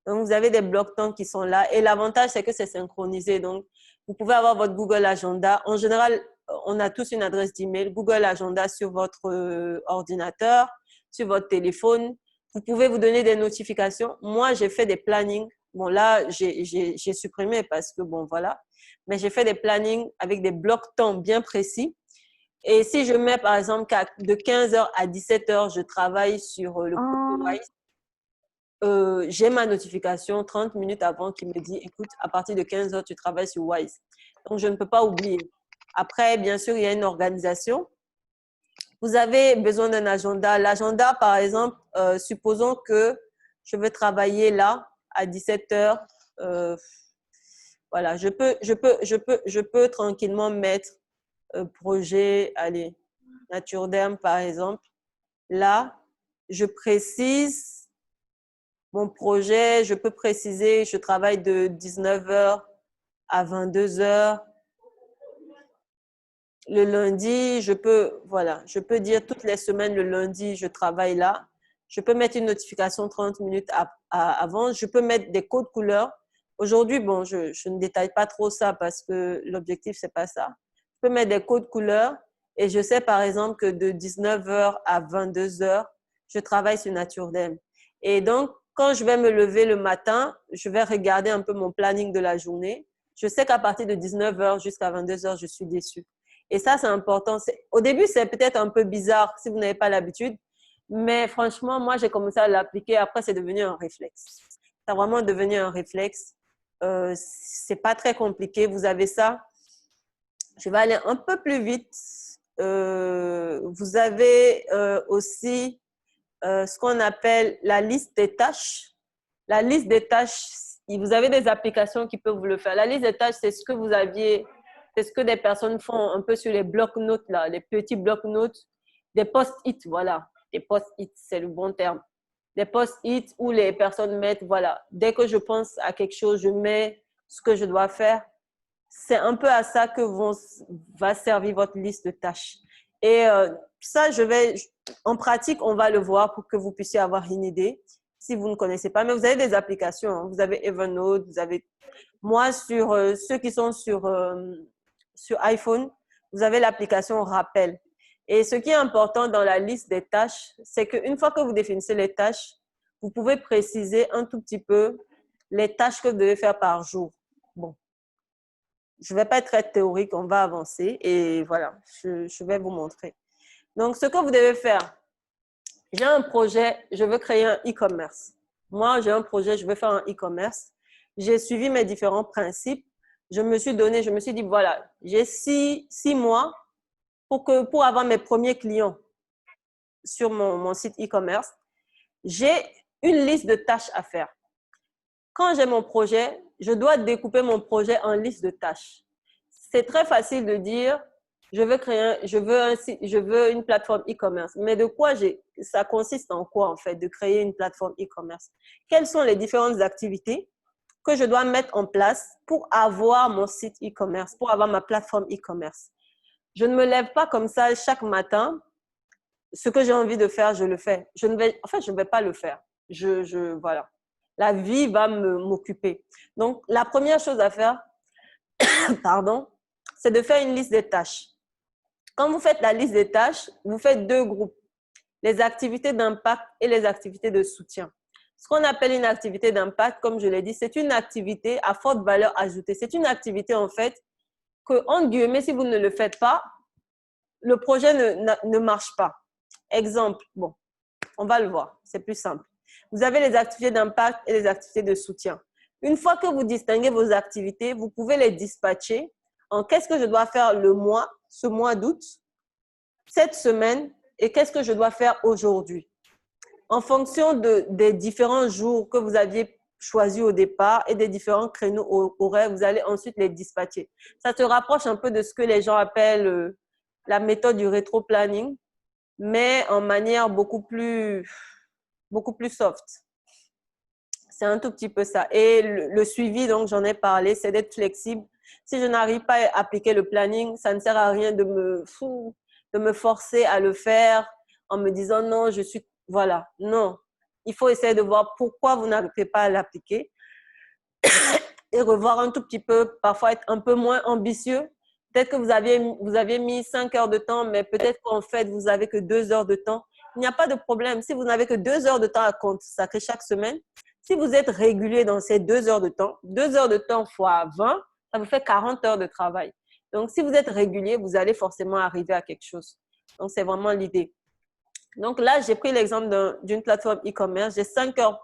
Donc, vous avez des blocs-temps qui sont là. Et l'avantage, c'est que c'est synchronisé. Donc, vous pouvez avoir votre Google Agenda. En général, on a tous une adresse d'email, Google Agenda sur votre ordinateur, sur votre téléphone. Vous pouvez vous donner des notifications. Moi, j'ai fait des plannings. Bon, là, j'ai supprimé parce que, bon, voilà. Mais j'ai fait des plannings avec des blocs-temps bien précis. Et si je mets, par exemple, de 15h à 17h, je travaille sur le projet Wise, j'ai ma notification 30 minutes avant qui me dit, écoute, à partir de 15h, tu travailles sur Wise. Donc, je ne peux pas oublier. Après, bien sûr, il y a une organisation. Vous avez besoin d'un agenda. L'agenda, par exemple, supposons que je veux travailler là à 17h. Voilà, je peux tranquillement mettre projet, allez, Nature Derm, par exemple. Là, je précise mon projet, je peux préciser, je travaille de 19h à 22h. Le lundi, je peux dire toutes les semaines, le lundi, je travaille là. Je peux mettre une notification 30 minutes avant. Je peux mettre des codes couleurs. Aujourd'hui, bon, je ne détaille pas trop ça parce que l'objectif, c'est pas ça. Je peux mettre des codes couleurs et je sais, par exemple, que de 19h à 22h, je travaille sur Nature Derm. Et donc, quand je vais me lever le matin, je vais regarder un peu mon planning de la journée. Je sais qu'à partir de 19h jusqu'à 22h, je suis déçue. Et ça, c'est important. Au début, c'est peut-être un peu bizarre si vous n'avez pas l'habitude. Mais franchement, moi, j'ai commencé à l'appliquer. Après, c'est devenu un réflexe. C'est vraiment devenu un réflexe. C'est pas très compliqué. Vous avez ça. Je vais aller un peu plus vite. Vous avez aussi ce qu'on appelle la liste des tâches. La liste des tâches, vous avez des applications qui peuvent vous le faire. La liste des tâches, c'est ce que vous aviez... C'est ce que des personnes font un peu sur les blocs-notes, là, les petits blocs-notes, des post-it, voilà. Des post-it, c'est le bon terme. Des post-it où les personnes mettent, voilà, dès que je pense à quelque chose, je mets ce que je dois faire. C'est un peu à ça que va servir votre liste de tâches. Et ça, en pratique, on va le voir pour que vous puissiez avoir une idée si vous ne connaissez pas. Mais vous avez des applications, hein. Vous avez Evernote, vous avez... Moi, sur ceux qui sont sur iPhone, vous avez l'application Rappel. Et ce qui est important dans la liste des tâches, c'est qu'une fois que vous définissez les tâches, vous pouvez préciser un tout petit peu les tâches que vous devez faire par jour. Bon, je ne vais pas être très théorique, on va avancer et voilà, je vais vous montrer. Donc, ce que vous devez faire, j'ai un projet, je veux créer un e-commerce. Moi, j'ai un projet, je veux faire un e-commerce. J'ai suivi mes différents principes. Je me suis dit, voilà, j'ai six mois pour avoir mes premiers clients sur mon site e-commerce. J'ai une liste de tâches à faire. Quand j'ai mon projet, je dois découper mon projet en liste de tâches. C'est très facile de dire, je veux une plateforme e-commerce. Mais de quoi ça consiste en quoi, en fait, de créer une plateforme e-commerce? Quelles sont les différentes activités que je dois mettre en place pour avoir mon site e-commerce, pour avoir ma plateforme e-commerce? Je ne me lève pas comme ça chaque matin. Ce que j'ai envie de faire, je le fais. Je ne vais pas le faire. Voilà. La vie va m'occuper. Donc, la première chose à faire, pardon, c'est de faire une liste des tâches. Quand vous faites la liste des tâches, vous faites deux groupes, les activités d'impact et les activités de soutien. Ce qu'on appelle une activité d'impact, comme je l'ai dit, c'est une activité à forte valeur ajoutée. C'est une activité, en fait, que, en guillemets, si vous ne le faites pas, le projet ne marche pas. Exemple, bon, on va le voir, c'est plus simple. Vous avez les activités d'impact et les activités de soutien. Une fois que vous distinguez vos activités, vous pouvez les dispatcher en qu'est-ce que je dois faire ce mois d'août, cette semaine, et qu'est-ce que je dois faire aujourd'hui. En fonction des différents jours que vous aviez choisis au départ et des différents créneaux horaires, vous allez ensuite les dispatcher. Ça se rapproche un peu de ce que les gens appellent la méthode du rétro-planning, mais en manière beaucoup plus soft. C'est un tout petit peu ça. Et le suivi, donc j'en ai parlé, c'est d'être flexible. Si je n'arrive pas à appliquer le planning, ça ne sert à rien de me forcer à le faire en me disant non, voilà, non. Il faut essayer de voir pourquoi vous n'arrivez pas à l'appliquer et revoir un tout petit peu, parfois être un peu moins ambitieux. Peut-être que vous aviez mis 5 heures de temps, mais peut-être qu'en fait, vous n'avez que 2 heures de temps. Il n'y a pas de problème. Si vous n'avez que 2 heures de temps à consacrer chaque semaine, si vous êtes régulier dans ces 2 heures de temps, 2 heures de temps fois 20, ça vous fait 40 heures de travail. Donc, si vous êtes régulier, vous allez forcément arriver à quelque chose. Donc, c'est vraiment l'idée. Donc là, j'ai pris l'exemple d'une plateforme e-commerce. J'ai 5 heures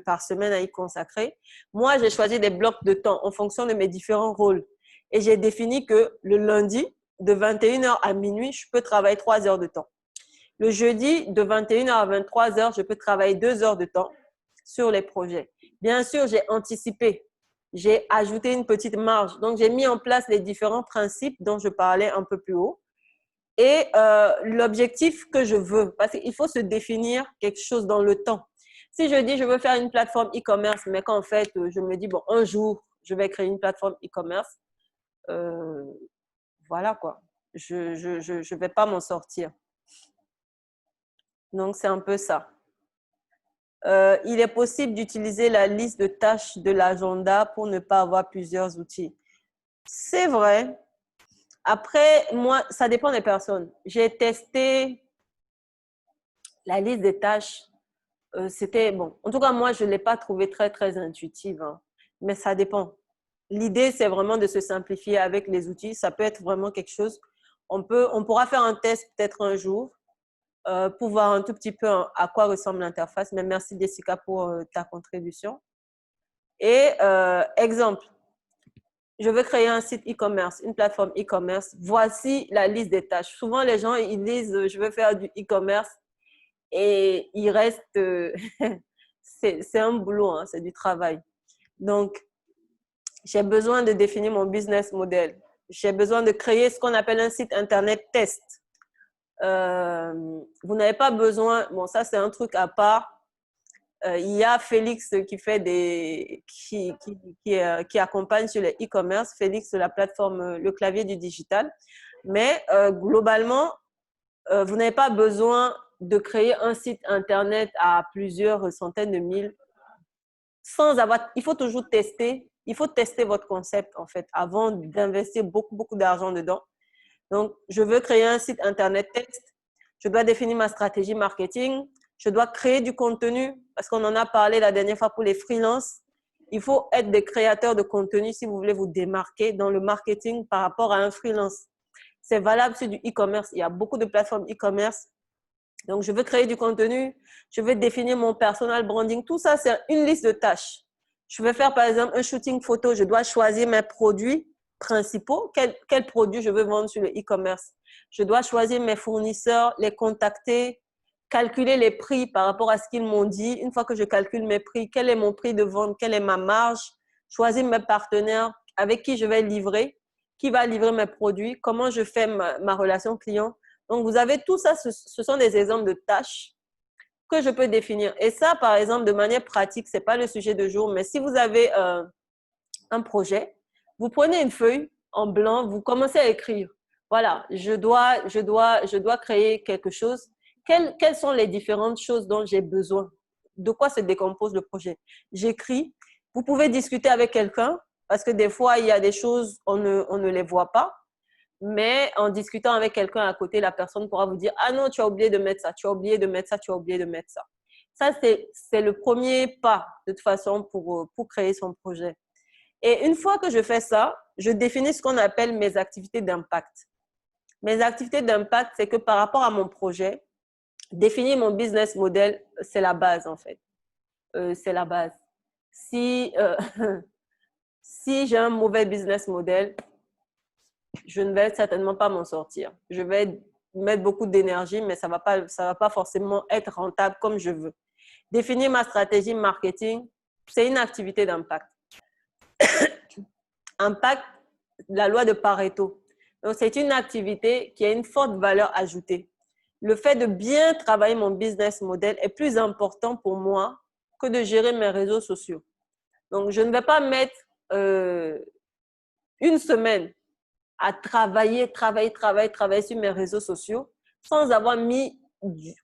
par semaine à y consacrer. Moi, j'ai choisi des blocs de temps en fonction de mes différents rôles. Et j'ai défini que le lundi, de 21 h à minuit, je peux travailler 3 heures de temps. Le jeudi, de 21 h à 23 h, je peux travailler 2 heures de temps sur les projets. Bien sûr, j'ai anticipé. J'ai ajouté une petite marge. Donc, j'ai mis en place les différents principes dont je parlais un peu plus haut. Et l'objectif que je veux, parce qu'il faut se définir quelque chose dans le temps. Si je dis je veux faire une plateforme e-commerce, mais qu'en fait, je me dis, bon, un jour, je vais créer une plateforme e-commerce, voilà quoi. Je vais pas m'en sortir. Donc, c'est un peu ça. Il est possible d'utiliser la liste de tâches de l'agenda pour ne pas avoir plusieurs outils. C'est vrai. Après, moi, ça dépend des personnes. J'ai testé la liste des tâches. C'était bon. En tout cas, moi, je ne l'ai pas trouvé très, très intuitive. Hein. Mais ça dépend. L'idée, c'est vraiment de se simplifier avec les outils. Ça peut être vraiment quelque chose. On pourra faire un test peut-être un jour pour voir un tout petit peu à quoi ressemble l'interface. Mais merci, Jessica, pour ta contribution. Et exemple, je veux créer un site e-commerce, une plateforme e-commerce. Voici la liste des tâches. Souvent, les gens, ils disent, je veux faire du e-commerce et il reste, c'est un boulot, hein, c'est du travail. Donc, j'ai besoin de définir mon business model. J'ai besoin de créer ce qu'on appelle un site Internet test. Vous n'avez pas besoin, bon, ça, c'est un truc à part. Il y a Félix qui accompagne sur les e-commerce. Félix, la plateforme, le clavier du digital. Mais globalement, vous n'avez pas besoin de créer un site Internet à plusieurs centaines de mille il faut toujours tester. Il faut tester votre concept, en fait, avant d'investir beaucoup, beaucoup d'argent dedans. Donc, je veux créer un site Internet test. Je dois définir ma stratégie marketing. Je dois créer du contenu parce qu'on en a parlé la dernière fois pour les freelances. Il faut être des créateurs de contenu si vous voulez vous démarquer dans le marketing par rapport à un freelance. C'est valable sur du e-commerce. Il y a beaucoup de plateformes e-commerce. Donc, je veux créer du contenu. Je veux définir mon personal branding. Tout ça, c'est une liste de tâches. Je veux faire, par exemple, un shooting photo. Je dois choisir mes produits principaux. Quel produit je veux vendre sur le e-commerce. Je dois choisir mes fournisseurs, les contacter, calculer les prix par rapport à ce qu'ils m'ont dit. Une fois que je calcule mes prix, quel est mon prix de vente, quelle est ma marge, choisir mes partenaires avec qui je vais livrer, qui va livrer mes produits, comment je fais ma relation client. Donc, vous avez tout ça, ce sont des exemples de tâches que je peux définir. Et ça, par exemple, de manière pratique, ce n'est pas le sujet de jour, mais si vous avez un projet, vous prenez une feuille en blanc, vous commencez à écrire. Voilà, je dois créer quelque chose. Quelles sont les différentes choses dont j'ai besoin? De quoi se décompose le projet? J'écris. Vous pouvez discuter avec quelqu'un parce que des fois, il y a des choses, on ne les voit pas. Mais en discutant avec quelqu'un à côté, la personne pourra vous dire « Ah non, tu as oublié de mettre ça, tu as oublié de mettre ça, tu as oublié de mettre ça. » Ça, c'est le premier pas, de toute façon, pour créer son projet. Et une fois que je fais ça, je définis ce qu'on appelle mes activités d'impact. Mes activités d'impact, c'est que par rapport à mon projet, définir mon business model, c'est la base, en fait. C'est la base. Si j'ai un mauvais business model, je ne vais certainement pas m'en sortir. Je vais mettre beaucoup d'énergie, mais ça va pas forcément être rentable comme je veux. Définir ma stratégie marketing, c'est une activité d'impact. Impact, la loi de Pareto. Donc, c'est une activité qui a une forte valeur ajoutée. Le fait de bien travailler mon business model est plus important pour moi que de gérer mes réseaux sociaux. Donc, je ne vais pas mettre une semaine à travailler sur mes réseaux sociaux sans avoir mis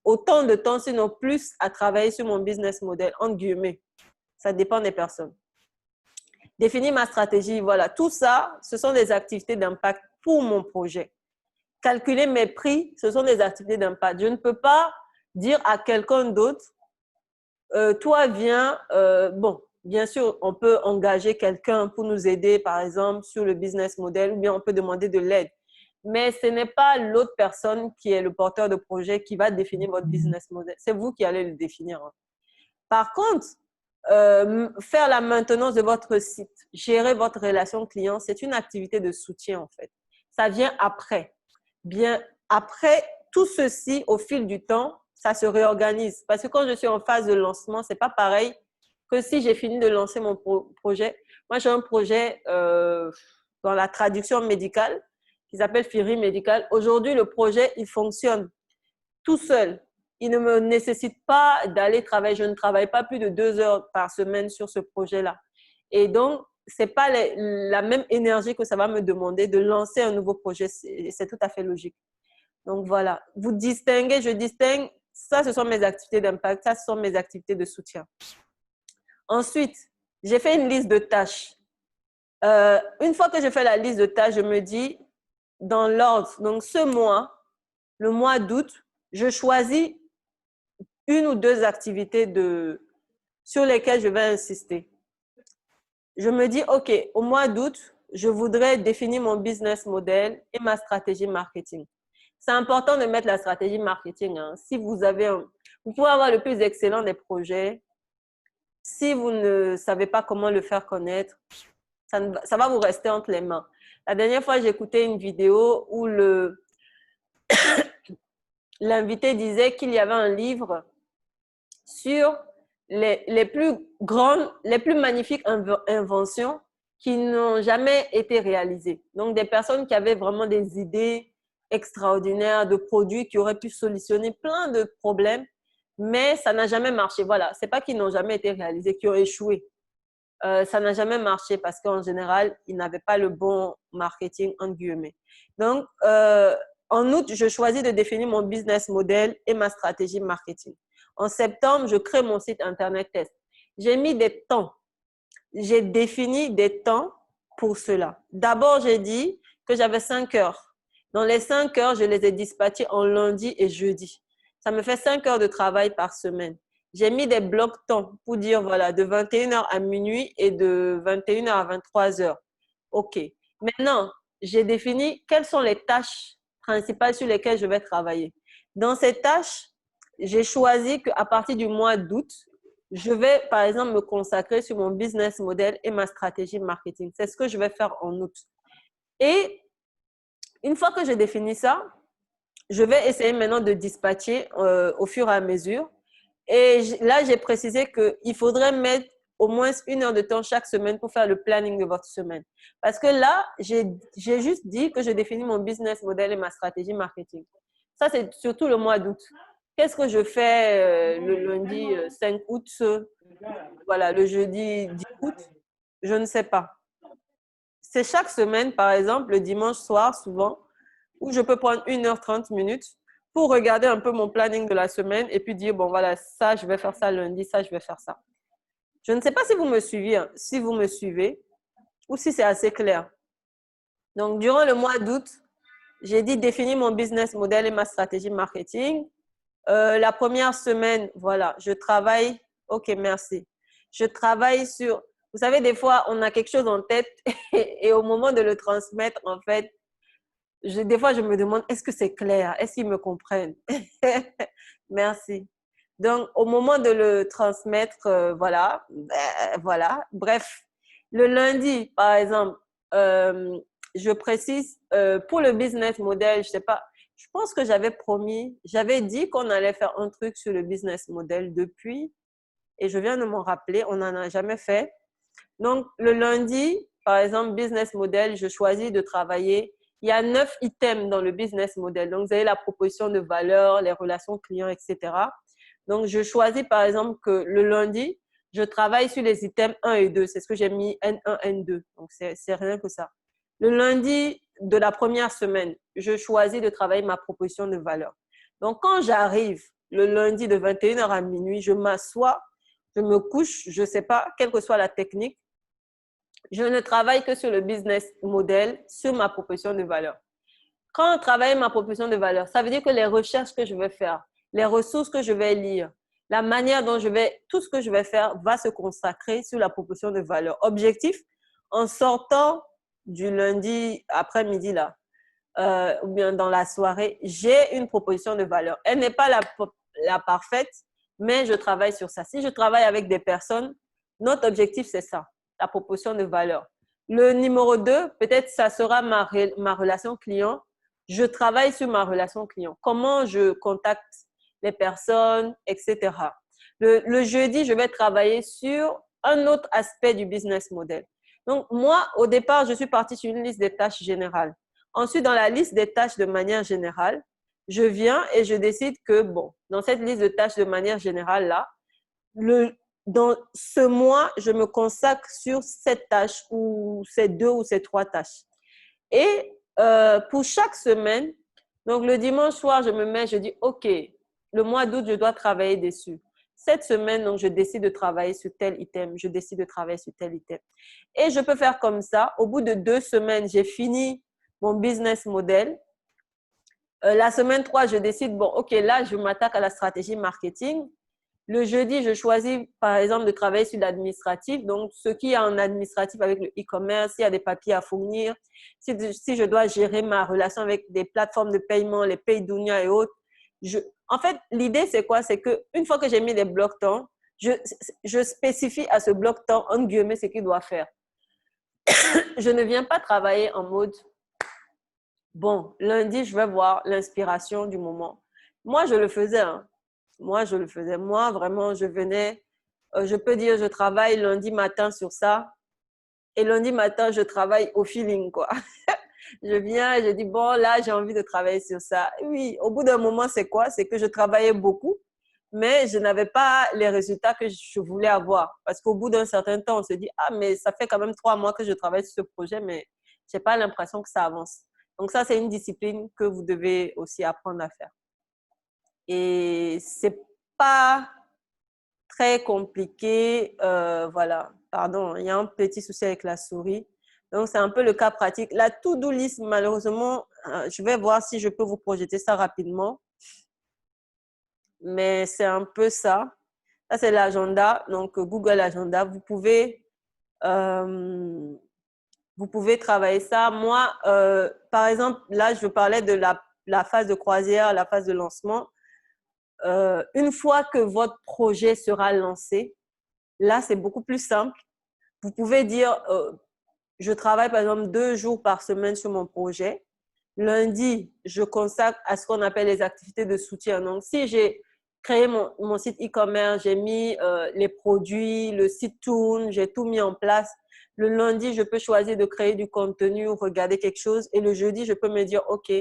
autant de temps, sinon plus, à travailler sur mon business model, entre guillemets. Ça dépend des personnes. Définir ma stratégie, voilà. Tout ça, ce sont des activités d'impact pour mon projet. Calculer mes prix, ce sont des activités d'impact. Je ne peux pas dire à quelqu'un d'autre, toi viens, bon, bien sûr, on peut engager quelqu'un pour nous aider, par exemple, sur le business model, ou bien on peut demander de l'aide. Mais ce n'est pas l'autre personne qui est le porteur de projet qui va définir votre business model. C'est vous qui allez le définir. Par contre, faire la maintenance de votre site, gérer votre relation client, c'est une activité de soutien en fait. Ça vient après. Bien après, tout ceci, au fil du temps, ça se réorganise. Parce que quand je suis en phase de lancement, c'est pas pareil que si j'ai fini de lancer mon projet. Moi, j'ai un projet dans la traduction médicale qui s'appelle Firi Médical. Aujourd'hui, le projet, il fonctionne tout seul. Il ne me nécessite pas d'aller travailler. Je ne travaille pas plus de 2 heures par semaine sur ce projet-là. Et donc, ce n'est pas la même énergie que ça va me demander de lancer un nouveau projet. C'est tout à fait logique. Donc, voilà. Vous distinguez, je distingue. Ça, ce sont mes activités d'impact. Ça, ce sont mes activités de soutien. Ensuite, j'ai fait une liste de tâches. Une fois que je fais la liste de tâches, je me dis, dans l'ordre, donc ce mois, le mois d'août, je choisis une ou deux activités sur lesquelles je vais insister. Je me dis, OK, au mois d'août, je voudrais définir mon business model et ma stratégie marketing. C'est important de mettre la stratégie marketing. Hein. Si vous pouvez avoir le plus excellent des projets. Si vous ne savez pas comment le faire connaître, ça va vous rester entre les mains. La dernière fois, j'ai écouté une vidéo où l'invité disait qu'il y avait un livre sur les plus grandes, les plus magnifiques inventions qui n'ont jamais été réalisées. Donc, des personnes qui avaient vraiment des idées extraordinaires de produits qui auraient pu solutionner plein de problèmes, mais ça n'a jamais marché. Voilà, ce n'est pas qu'ils n'ont jamais été réalisés, qu'ils ont échoué. Ça n'a jamais marché parce qu'en général, ils n'avaient pas le bon marketing, entre guillemets. Donc, en août, je choisis de définir mon business model et ma stratégie marketing. En septembre, je crée mon site Internet Test. J'ai mis des temps. J'ai défini des temps pour cela. D'abord, j'ai dit que j'avais 5 heures. Dans les 5 heures, je les ai dispatchées en lundi et jeudi. Ça me fait 5 heures de travail par semaine. J'ai mis des blocs temps pour dire, voilà, de 21h à minuit et de 21h à 23h. OK. Maintenant, j'ai défini quelles sont les tâches principales sur lesquelles je vais travailler. Dans ces tâches, j'ai choisi qu'à partir du mois d'août, je vais, par exemple, me consacrer sur mon business model et ma stratégie marketing. C'est ce que je vais faire en août. Et une fois que j'ai défini ça, je vais essayer maintenant de dispatcher au fur et à mesure. Et là, j'ai précisé qu'il faudrait mettre au moins 1 heure de temps chaque semaine pour faire le planning de votre semaine. Parce que là, j'ai juste dit que je définis mon business model et ma stratégie marketing. Ça, c'est surtout le mois d'août. Qu'est-ce que je fais le lundi 5 août, voilà, le jeudi 10 août? Je ne sais pas. C'est chaque semaine, par exemple, le dimanche soir, souvent, où je peux prendre 1h30 pour regarder un peu mon planning de la semaine et puis dire, bon, voilà, ça, je vais faire ça lundi, ça, je vais faire ça. Je ne sais pas si vous me suivez, si vous me suivez ou si c'est assez clair. Donc, durant le mois d'août, j'ai dit définir mon business model et ma stratégie marketing. La première semaine, voilà, je travaille. OK, merci. Je travaille sur… Vous savez, des fois, on a quelque chose en tête et au moment de le transmettre, en fait, des fois, je me demande, est-ce que c'est clair? Est-ce qu'ils me comprennent? Merci. Donc, au moment de le transmettre, voilà, voilà. Bref, le lundi, par exemple, je précise, pour le business model, je sais pas, je pense que j'avais promis, j'avais dit qu'on allait faire un truc sur le business model depuis, et je viens de m'en rappeler, on n'en a jamais fait. Donc, le lundi, par exemple, business model, je choisis de travailler. Il y a 9 items dans le business model. Donc, vous avez la proposition de valeur, les relations clients, etc. Donc, je choisis, par exemple, que le lundi, je travaille sur les items 1 et 2. C'est ce que j'ai mis N1, N2. Donc, c'est rien que ça. Le lundi de la première semaine, je choisis de travailler ma proposition de valeur. Donc, quand j'arrive le lundi de 21h à minuit, je m'assois, je me couche, je ne sais pas, quelle que soit la technique, je ne travaille que sur le business model, sur ma proposition de valeur. Quand on travaille ma proposition de valeur, ça veut dire que les recherches que je vais faire, les ressources que je vais lire, la manière dont tout ce que je vais faire va se consacrer sur la proposition de valeur. Objectif, en sortant du lundi après-midi là, ou bien dans la soirée, j'ai une proposition de valeur. Elle n'est pas la parfaite, mais je travaille sur ça. Si je travaille avec des personnes, notre objectif, c'est ça, la proposition de valeur. Le numéro 2, peut-être ça sera ma relation client. Je travaille sur ma relation client. Comment je contacte les personnes, etc. Le jeudi, je vais travailler sur un autre aspect du business model. Donc, moi, au départ, je suis partie sur une liste des tâches générales. Ensuite, dans la liste des tâches de manière générale, je viens et je décide que, bon, dans cette liste de tâches de manière générale là, dans ce mois, je me consacre sur cette tâche ou ces 2 ou ces 3 tâches. Et pour chaque semaine, donc le dimanche soir, je dis, OK, le mois d'août, je dois travailler dessus. Cette semaine, donc, je décide de travailler sur tel item, je décide de travailler sur tel item. Et je peux faire comme ça. Au bout de 2 semaines, j'ai fini mon business model. La semaine 3, je décide, bon, OK, là, je m'attaque à la stratégie marketing. Le jeudi, je choisis, par exemple, de travailler sur l'administratif. Donc, ce qui est en administratif avec le e-commerce, s'il y a des papiers à fournir, si je dois gérer ma relation avec des plateformes de paiement, les Paydunia et autres. En fait, l'idée, c'est quoi? C'est qu'une fois que j'ai mis les blocs temps, je spécifie à ce bloc temps, entre guillemets, ce qu'il doit faire. Je ne viens pas travailler en mode, bon, lundi, je vais voir l'inspiration du moment. Moi, je le faisais, hein. Moi, je le faisais. Moi, vraiment, je venais, je peux dire, je travaille lundi matin sur ça. Et lundi matin, je travaille au feeling, quoi. Je viens et je dis, bon, là, j'ai envie de travailler sur ça. Oui, au bout d'un moment, c'est quoi? C'est que je travaillais beaucoup, mais je n'avais pas les résultats que je voulais avoir. Parce qu'au bout d'un certain temps, on se dit, ah, mais ça fait quand même 3 mois que je travaille sur ce projet, mais je n'ai pas l'impression que ça avance. Donc ça, c'est une discipline que vous devez aussi apprendre à faire. Et c'est pas très compliqué. Voilà, pardon, il y a un petit souci avec la souris. Donc, c'est un peu le cas pratique. La to-do list, malheureusement, je vais voir si je peux vous projeter ça rapidement. mais c'est un peu ça. Ça, c'est l'agenda. Donc, Google Agenda. Vous pouvez travailler ça. Moi, par exemple, là, je parlais de la phase de croisière, la phase de lancement. Une fois que votre projet sera lancé, là, c'est beaucoup plus simple. Vous pouvez dire, je travaille par exemple 2 jours par semaine sur mon projet. Lundi, je consacre à ce qu'on appelle les activités de soutien. Donc, si j'ai créé mon site e-commerce, j'ai mis les produits, le site tourne, j'ai tout mis en place. Le lundi, je peux choisir de créer du contenu ou regarder quelque chose. Et le jeudi, je peux me dire, OK,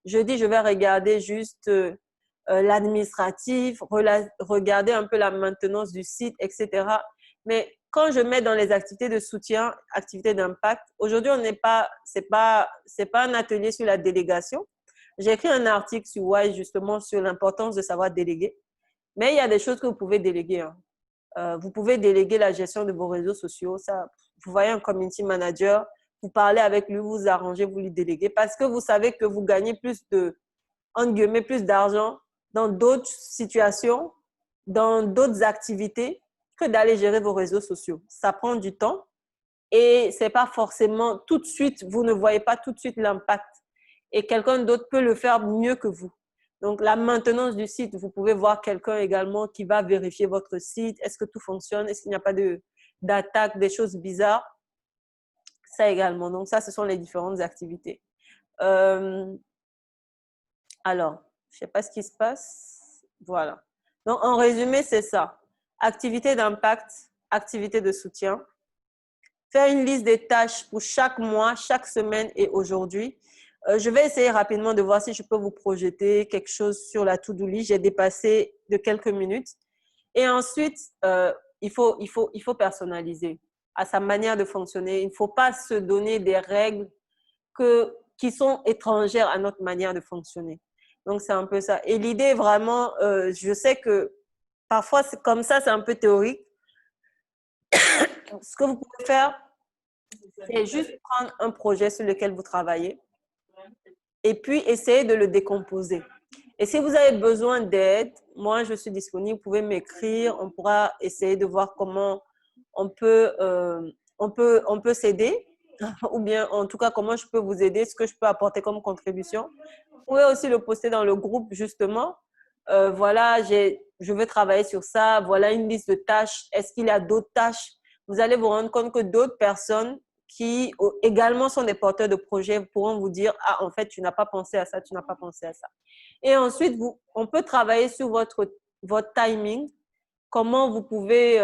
jeudi, je vais regarder juste l'administratif, regarder un peu la maintenance du site, etc. Mais quand je mets dans les activités de soutien, activités d'impact, aujourd'hui, c'est pas un atelier sur la délégation. J'ai écrit un article sur Wise justement sur l'importance de savoir déléguer. Mais il y a des choses que vous pouvez déléguer. Vous pouvez déléguer la gestion de vos réseaux sociaux. Ça, vous voyez un community manager, vous parlez avec lui, vous arrangez, vous lui déléguez parce que vous savez que vous gagnez entre guillemets, plus d'argent dans d'autres situations, dans d'autres activités que d'aller gérer vos réseaux sociaux. Ça prend du temps et c'est pas forcément tout de suite, vous ne voyez pas tout de suite l'impact. Et quelqu'un d'autre peut le faire mieux que vous. Donc, la maintenance du site, vous pouvez voir quelqu'un également qui va vérifier votre site. Est-ce que tout fonctionne? Est-ce qu'il n'y a pas d'attaque, des choses bizarres? Ça également. Donc, ça, ce sont les différentes activités. Alors, je ne sais pas ce qui se passe. Voilà. Donc, en résumé, c'est ça. Activité d'impact, activité de soutien. Faire une liste des tâches pour chaque mois, chaque semaine et aujourd'hui. Je vais essayer rapidement de voir si je peux vous projeter quelque chose sur la to-do list. J'ai dépassé de quelques minutes. Et ensuite, il faut personnaliser à sa manière de fonctionner. Il ne faut pas se donner des règles qui sont étrangères à notre manière de fonctionner. Donc, c'est un peu ça. Et l'idée, vraiment, je sais que parfois, comme ça, c'est un peu théorique. Ce que vous pouvez faire, c'est juste prendre un projet sur lequel vous travaillez et puis essayer de le décomposer. Et si vous avez besoin d'aide, moi, je suis disponible. Vous pouvez m'écrire. On pourra essayer de voir comment on peut s'aider ou bien, en tout cas, comment je peux vous aider, ce que je peux apporter comme contribution. Vous pouvez aussi le poster dans le groupe, justement. Voilà, je veux travailler sur ça. Voilà une liste de tâches. Est-ce qu'il y a d'autres tâches? Vous allez vous rendre compte que d'autres personnes qui également sont des porteurs de projets pourront vous dire, ah, en fait, tu n'as pas pensé à ça, tu n'as pas pensé à ça. Et ensuite, on peut travailler sur votre timing, comment vous pouvez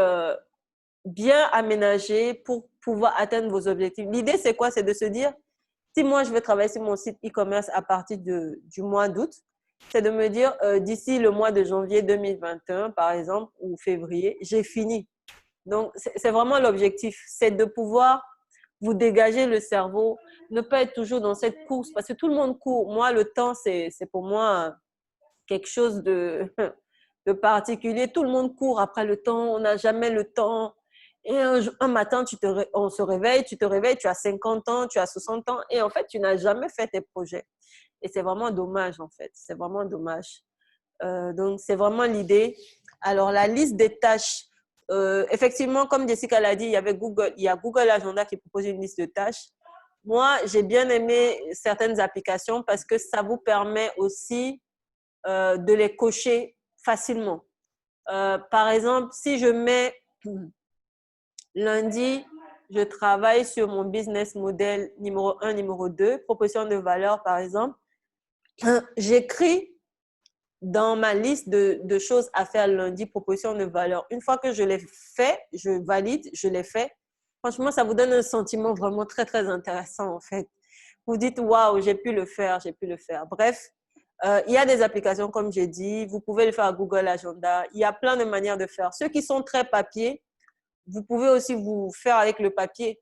bien aménager pour pouvoir atteindre vos objectifs. L'idée, c'est quoi? C'est de se dire, si moi, je vais travailler sur mon site e-commerce à partir du mois d'août, c'est de me dire, d'ici le mois de janvier 2021, par exemple, ou février, j'ai fini. Donc, c'est vraiment l'objectif, c'est de pouvoir vous dégager le cerveau, ne pas être toujours dans cette course, parce que tout le monde court. Moi, le temps, c'est pour moi quelque chose de, de particulier. Tout le monde court après le temps, on n'a jamais le temps. Et un matin, on se réveille, tu te réveilles, tu as 50 ans, tu as 60 ans, et en fait, tu n'as jamais fait tes projets. Et c'est vraiment dommage, en fait. C'est vraiment dommage. Donc, c'est vraiment l'idée. Alors, la liste des tâches, effectivement, comme Jessica l'a dit, il y a Google Agenda qui propose une liste de tâches. Moi, j'ai bien aimé certaines applications parce que ça vous permet aussi de les cocher facilement. Par exemple, si je mets lundi, je travaille sur mon business model numéro 1, numéro 2, proposition de valeur, par exemple, j'écris dans ma liste de choses à faire lundi, proposition de valeur. Une fois que je l'ai fait, je valide, je l'ai fait. Franchement, ça vous donne un sentiment vraiment très, très intéressant, en fait. Vous dites, waouh, j'ai pu le faire, j'ai pu le faire. Bref, il y a des applications, comme j'ai dit. Vous pouvez le faire à Google Agenda. Il y a plein de manières de faire. Ceux qui sont très papier, vous pouvez aussi vous faire avec le papier.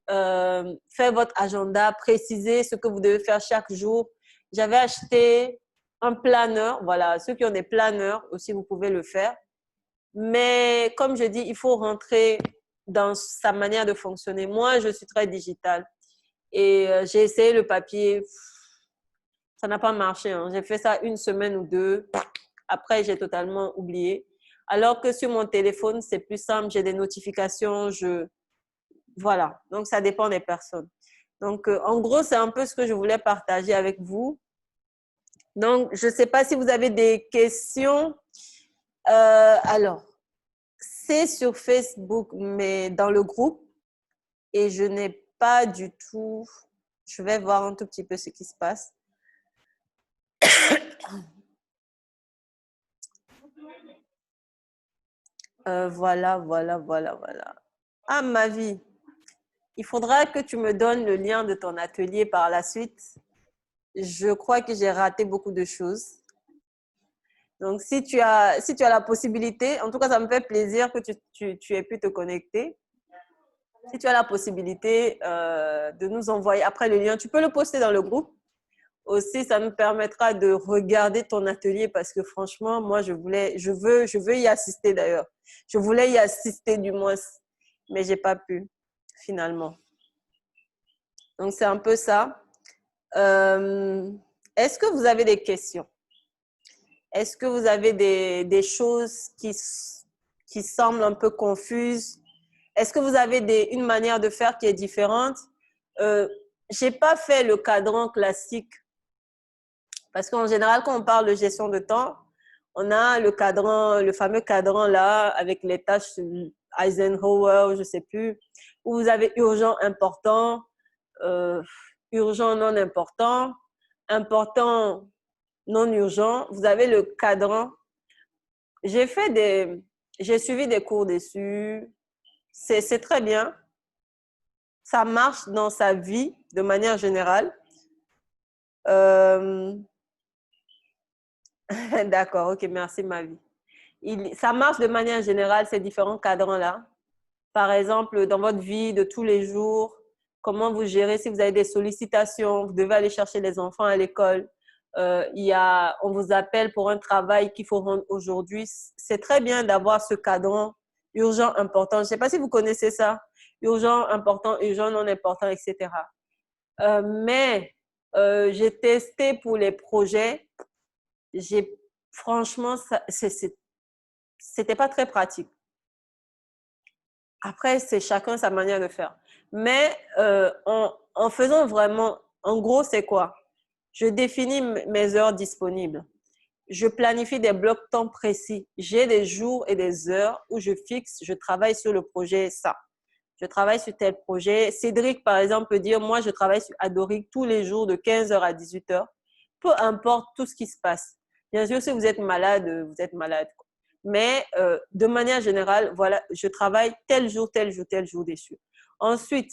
Faire votre agenda, préciser ce que vous devez faire chaque jour. J'avais acheté un planeur. Voilà, ceux qui ont des planeurs aussi, vous pouvez le faire. Mais comme je dis, il faut rentrer dans sa manière de fonctionner. Moi, je suis très digitale et j'ai essayé le papier. Ça n'a pas marché. Hein. J'ai fait ça une semaine ou deux. Après, j'ai totalement oublié. Alors que sur mon téléphone, c'est plus simple, j'ai des notifications, voilà. Donc, ça dépend des personnes. Donc, en gros, c'est un peu ce que je voulais partager avec vous. Donc, je ne sais pas si vous avez des questions. Alors, c'est sur Facebook, mais dans le groupe, et je n'ai pas du tout… Je vais voir un tout petit peu ce qui se passe. Voilà. Ah, ma vie, il faudra que tu me donnes le lien de ton atelier par la suite. Je crois que j'ai raté beaucoup de choses. Donc, si tu as la possibilité, en tout cas, ça me fait plaisir que tu aies pu te connecter. Si tu as la possibilité de nous envoyer après le lien, tu peux le poster dans le groupe. Aussi, ça nous permettra de regarder ton atelier parce que franchement, moi, je veux y assister d'ailleurs. Je voulais y assister du moins, mais j'ai pas pu finalement. Donc, c'est un peu ça. Est-ce que vous avez des questions? Est-ce que vous avez des choses qui semblent un peu confuses? Est-ce que vous avez une manière de faire qui est différente? J'ai pas fait le cadran classique parce qu'en général, quand on parle de gestion de temps, on a le cadran, le fameux cadran là avec les tâches Eisenhower, je sais plus, où vous avez urgent, important, urgent, non important, important, non urgent. Vous avez le cadran. J'ai suivi des cours dessus. C'est très bien. Ça marche dans sa vie de manière générale. D'accord, ok, merci ma vie. Ça marche de manière générale, ces différents cadrans-là. Par exemple, dans votre vie de tous les jours, comment vous gérez si vous avez des sollicitations, vous devez aller chercher les enfants à l'école, on vous appelle pour un travail qu'il faut rendre aujourd'hui. C'est très bien d'avoir ce cadran urgent, important. Je ne sais pas si vous connaissez ça. Urgent, important, urgent, non important, etc. Mais j'ai testé pour les projets. Franchement, c'était pas très pratique. Après, c'est chacun sa manière de faire. Mais en faisant vraiment, en gros, c'est quoi? Je définis mes heures disponibles. Je planifie des blocs temps précis. J'ai des jours et des heures où je travaille sur le projet ça. Je travaille sur tel projet. Cédric, par exemple, peut dire, moi, je travaille sur Adoric tous les jours de 15h à 18h. Peu importe tout ce qui se passe. Bien sûr, si vous êtes malade, vous êtes malade. Mais de manière générale, voilà, je travaille tel jour dessus. Ensuite,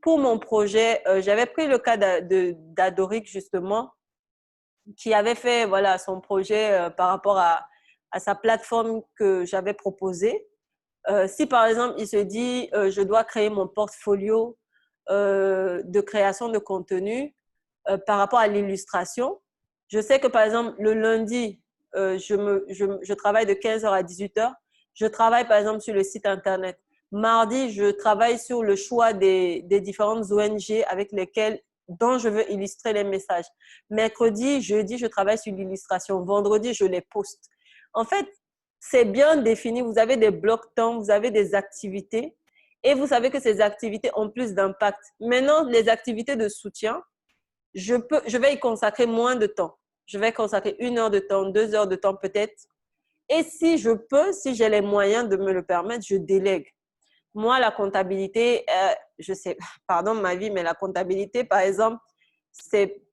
pour mon projet, j'avais pris le cas d'Adoric, justement, qui avait fait voilà, son projet par rapport à sa plateforme que j'avais proposée. Si par exemple, il se dit, je dois créer mon portfolio de création de contenu par rapport à l'illustration, je sais que par exemple, le lundi, je travaille de 15h à 18h. Je travaille par exemple sur le site internet. Mardi, je travaille sur le choix des différentes ONG avec lesquelles dont je veux illustrer les messages. Mercredi, jeudi, je travaille sur l'illustration. Vendredi, je les poste. En fait, c'est bien défini. Vous avez des blocs temps, vous avez des activités et vous savez que ces activités ont plus d'impact. Maintenant, les activités de soutien, je vais y consacrer moins de temps. Je vais consacrer 1 heure de temps, 2 heures de temps peut-être. Et si je peux, si j'ai les moyens de me le permettre, je délègue. Moi, la comptabilité, je sais, pardon ma vie, mais la comptabilité, par exemple, c'est,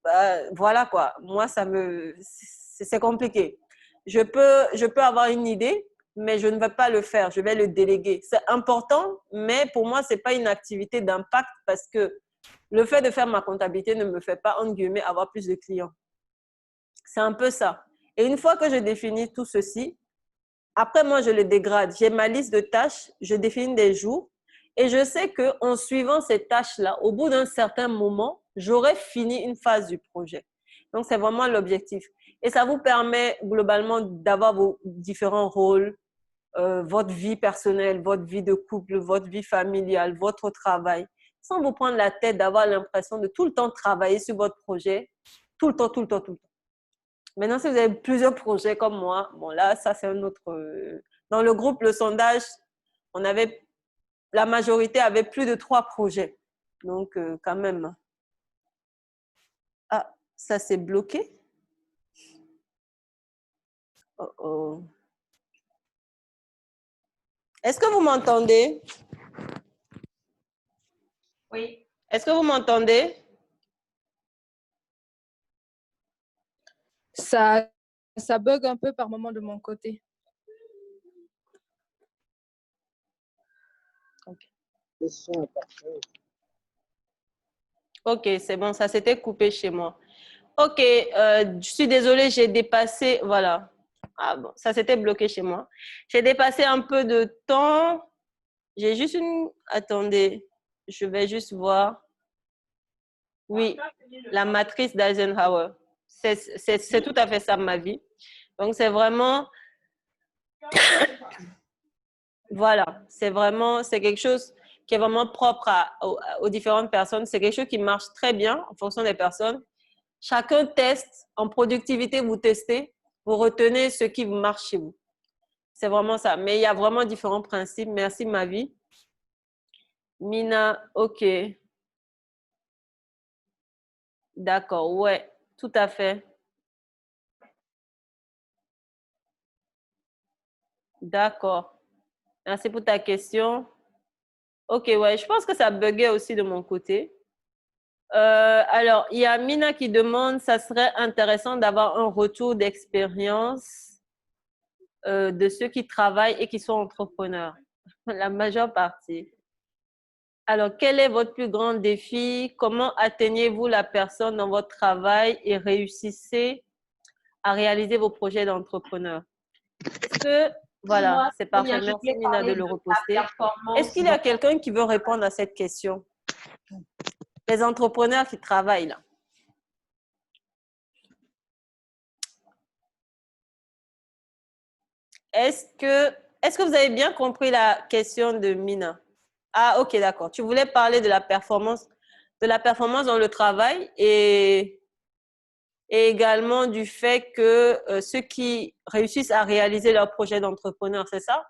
voilà quoi. Moi, c'est compliqué. Je peux avoir une idée, mais je ne vais pas le faire. Je vais le déléguer. C'est important, mais pour moi, c'est pas une activité d'impact parce que le fait de faire ma comptabilité ne me fait pas, entre guillemets, avoir plus de clients. C'est un peu ça. Et une fois que je définis tout ceci, après, moi, je le dégrade. J'ai ma liste de tâches, je définis des jours et je sais qu'en suivant ces tâches-là, au bout d'un certain moment, j'aurai fini une phase du projet. Donc, c'est vraiment l'objectif. Et ça vous permet globalement d'avoir vos différents rôles, votre vie personnelle, votre vie de couple, votre vie familiale, votre travail, sans vous prendre la tête, d'avoir l'impression de tout le temps travailler sur votre projet, tout le temps. Maintenant, si vous avez plusieurs projets comme moi, bon là, ça c'est un autre… Dans le groupe, le sondage, la majorité avait plus de 3 projets. Donc, quand même. Ah, ça s'est bloqué. Oh, oh. Est-ce que vous m'entendez? Oui. Est-ce que vous m'entendez? Ça bug un peu par moment de mon côté. Ok, c'est bon, ça s'était coupé chez moi. Ok, je suis désolée, j'ai dépassé, voilà. Ah bon, ça s'était bloqué chez moi. J'ai dépassé un peu de temps. J'ai juste une… Attendez, je vais juste voir. Oui, la matrice d'Eisenhower. C'est tout à fait ça, ma vie. Donc, c'est vraiment… Voilà, c'est quelque chose qui est vraiment propre aux différentes personnes. C'est quelque chose qui marche très bien en fonction des personnes. Chacun teste. En productivité, vous testez. Vous retenez ce qui marche chez vous. C'est vraiment ça. Mais il y a vraiment différents principes. Merci, ma vie. Mina, ok. D'accord, ouais, tout à fait. D'accord. Merci pour ta question. Ok, ouais, je pense que ça buguait aussi de mon côté. Alors, il y a Mina qui demande, ça serait intéressant d'avoir un retour d'expérience de ceux qui travaillent et qui sont entrepreneurs. La majeure partie. Alors, quel est votre plus grand défi? Comment atteignez-vous la personne dans votre travail et réussissez à réaliser vos projets d'entrepreneur? Est-ce que, voilà, c'est parfait. Merci Mina de le reposter. Est-ce qu'il y a quelqu'un qui veut répondre à cette question? Les entrepreneurs qui travaillent là. Est-ce que vous avez bien compris la question de Mina? Ah, ok, d'accord. Tu voulais parler de la performance dans le travail et également du fait que ceux qui réussissent à réaliser leur projet d'entrepreneur, c'est ça?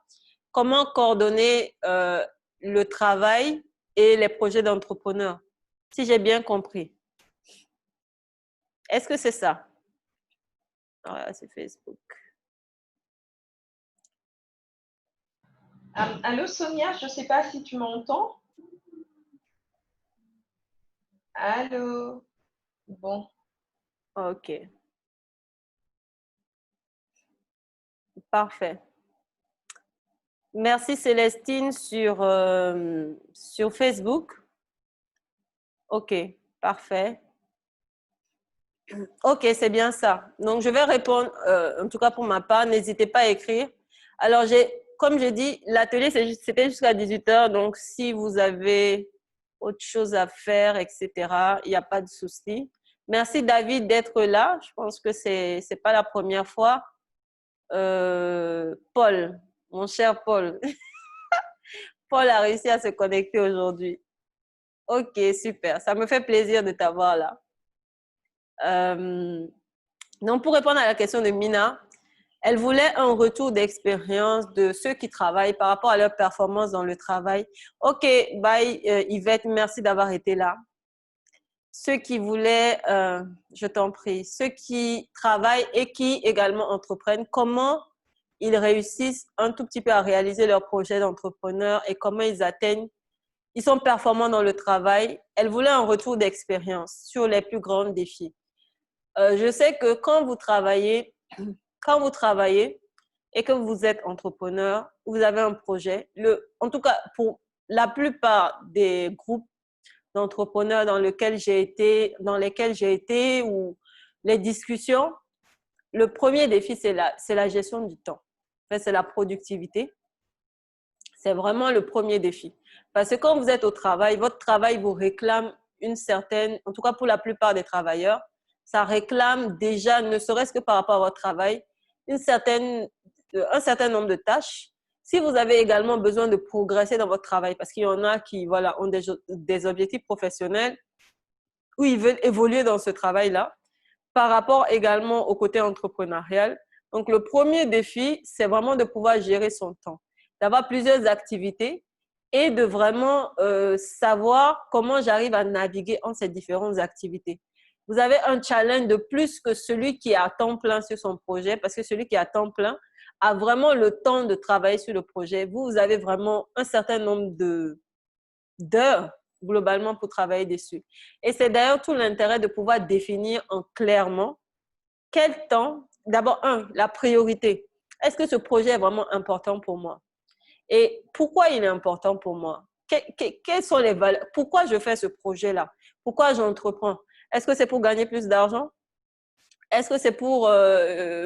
Comment coordonner le travail et les projets d'entrepreneur? Si j'ai bien compris. Est-ce que c'est ça? Ah, c'est Facebook. Allô Sonia, je ne sais pas si tu m'entends. Allô? Bon. Ok. Parfait. Merci Célestine sur Facebook. Ok, parfait. Ok, c'est bien ça. Donc, je vais répondre, en tout cas pour ma part, n'hésitez pas à écrire. Alors, comme je dis, l'atelier, c'était jusqu'à 18 h. Donc, si vous avez autre chose à faire, etc., il n'y a pas de souci. Merci David d'être là. Je pense que ce n'est pas la première fois. Paul, mon cher Paul. Paul a réussi à se connecter aujourd'hui. Ok, super. Ça me fait plaisir de t'avoir là. Donc, pour répondre à la question de Mina, elle voulait un retour d'expérience de ceux qui travaillent par rapport à leur performance dans le travail. Ok, bye Yvette, merci d'avoir été là. Ceux qui voulaient, je t'en prie, ceux qui travaillent et qui également entreprennent, comment ils réussissent un tout petit peu à réaliser leur projet d'entrepreneur et comment ils sont performants dans le travail. Elle voulait un retour d'expérience sur les plus grands défis. Je sais que quand vous travaillez et que vous êtes entrepreneur, vous avez un projet, en tout cas pour la plupart des groupes d'entrepreneurs dans lesquels j'ai été ou les discussions, le premier défi, c'est la gestion du temps. En fait, c'est la productivité. C'est vraiment le premier défi. Parce que quand vous êtes au travail, votre travail vous réclame une certaine, en tout cas pour la plupart des travailleurs, ça réclame déjà, ne serait-ce que par rapport à votre travail, un certain nombre de tâches. Si vous avez également besoin de progresser dans votre travail, parce qu'il y en a qui voilà, ont des objectifs professionnels où ils veulent évoluer dans ce travail-là, par rapport également au côté entrepreneurial. Donc, le premier défi, c'est vraiment de pouvoir gérer son temps, d'avoir plusieurs activités et de vraiment savoir comment j'arrive à naviguer entre ces différentes activités. Vous avez un challenge de plus que celui qui est à temps plein sur son projet, parce que celui qui est à temps plein a vraiment le temps de travailler sur le projet. Vous avez vraiment un certain nombre d'heures globalement pour travailler dessus. Et c'est d'ailleurs tout l'intérêt de pouvoir définir clairement quel temps, d'abord, la priorité. Est-ce que ce projet est vraiment important pour moi? Et pourquoi il est important pour moi? Quelles sont les valeurs? Pourquoi je fais ce projet-là? Pourquoi j'entreprends? Est-ce que c'est pour gagner plus d'argent? Est-ce que c'est pour,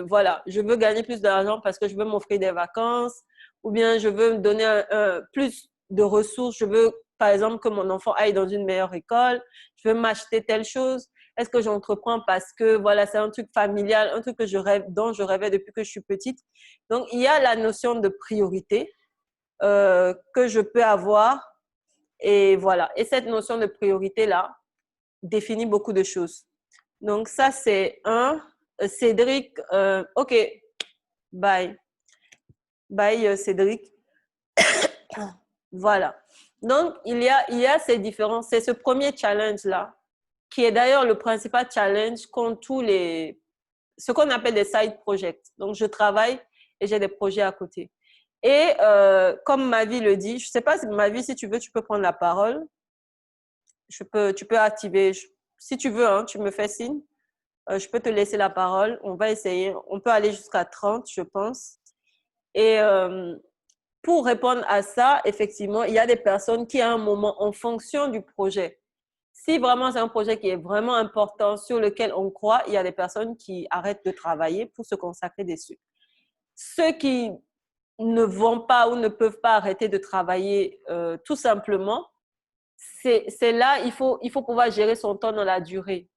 voilà, je veux gagner plus d'argent parce que je veux m'offrir des vacances ou bien je veux me donner plus de ressources, je veux, par exemple, que mon enfant aille dans une meilleure école, je veux m'acheter telle chose. Est-ce que j'entreprends parce que, voilà, c'est un truc familial, un truc que je rêve, dont je rêvais depuis que je suis petite. Donc, il y a la notion de priorité que je peux avoir et voilà. Et cette notion de priorité-là définit beaucoup de choses. Donc, ça, c'est un. Cédric, OK, bye. Bye, Cédric. Voilà. Donc, il y a ces différences. C'est ce premier challenge-là, qui est d'ailleurs le principal challenge contre ce qu'on appelle des side projects. Donc, je travaille et j'ai des projets à côté. Et comme Mavi le dit, je ne sais pas si Mavi, si tu veux, tu peux prendre la parole. Tu peux activer, si tu veux, hein, tu me fais signe. Je peux te laisser la parole. On va essayer. On peut aller jusqu'à 30, je pense. Et pour répondre à ça, effectivement, il y a des personnes qui, à un moment, en fonction du projet, si vraiment c'est un projet qui est vraiment important, sur lequel on croit, il y a des personnes qui arrêtent de travailler pour se consacrer dessus. Ceux qui ne vont pas ou ne peuvent pas arrêter de travailler tout simplement, c'est là, il faut pouvoir gérer son temps dans la durée.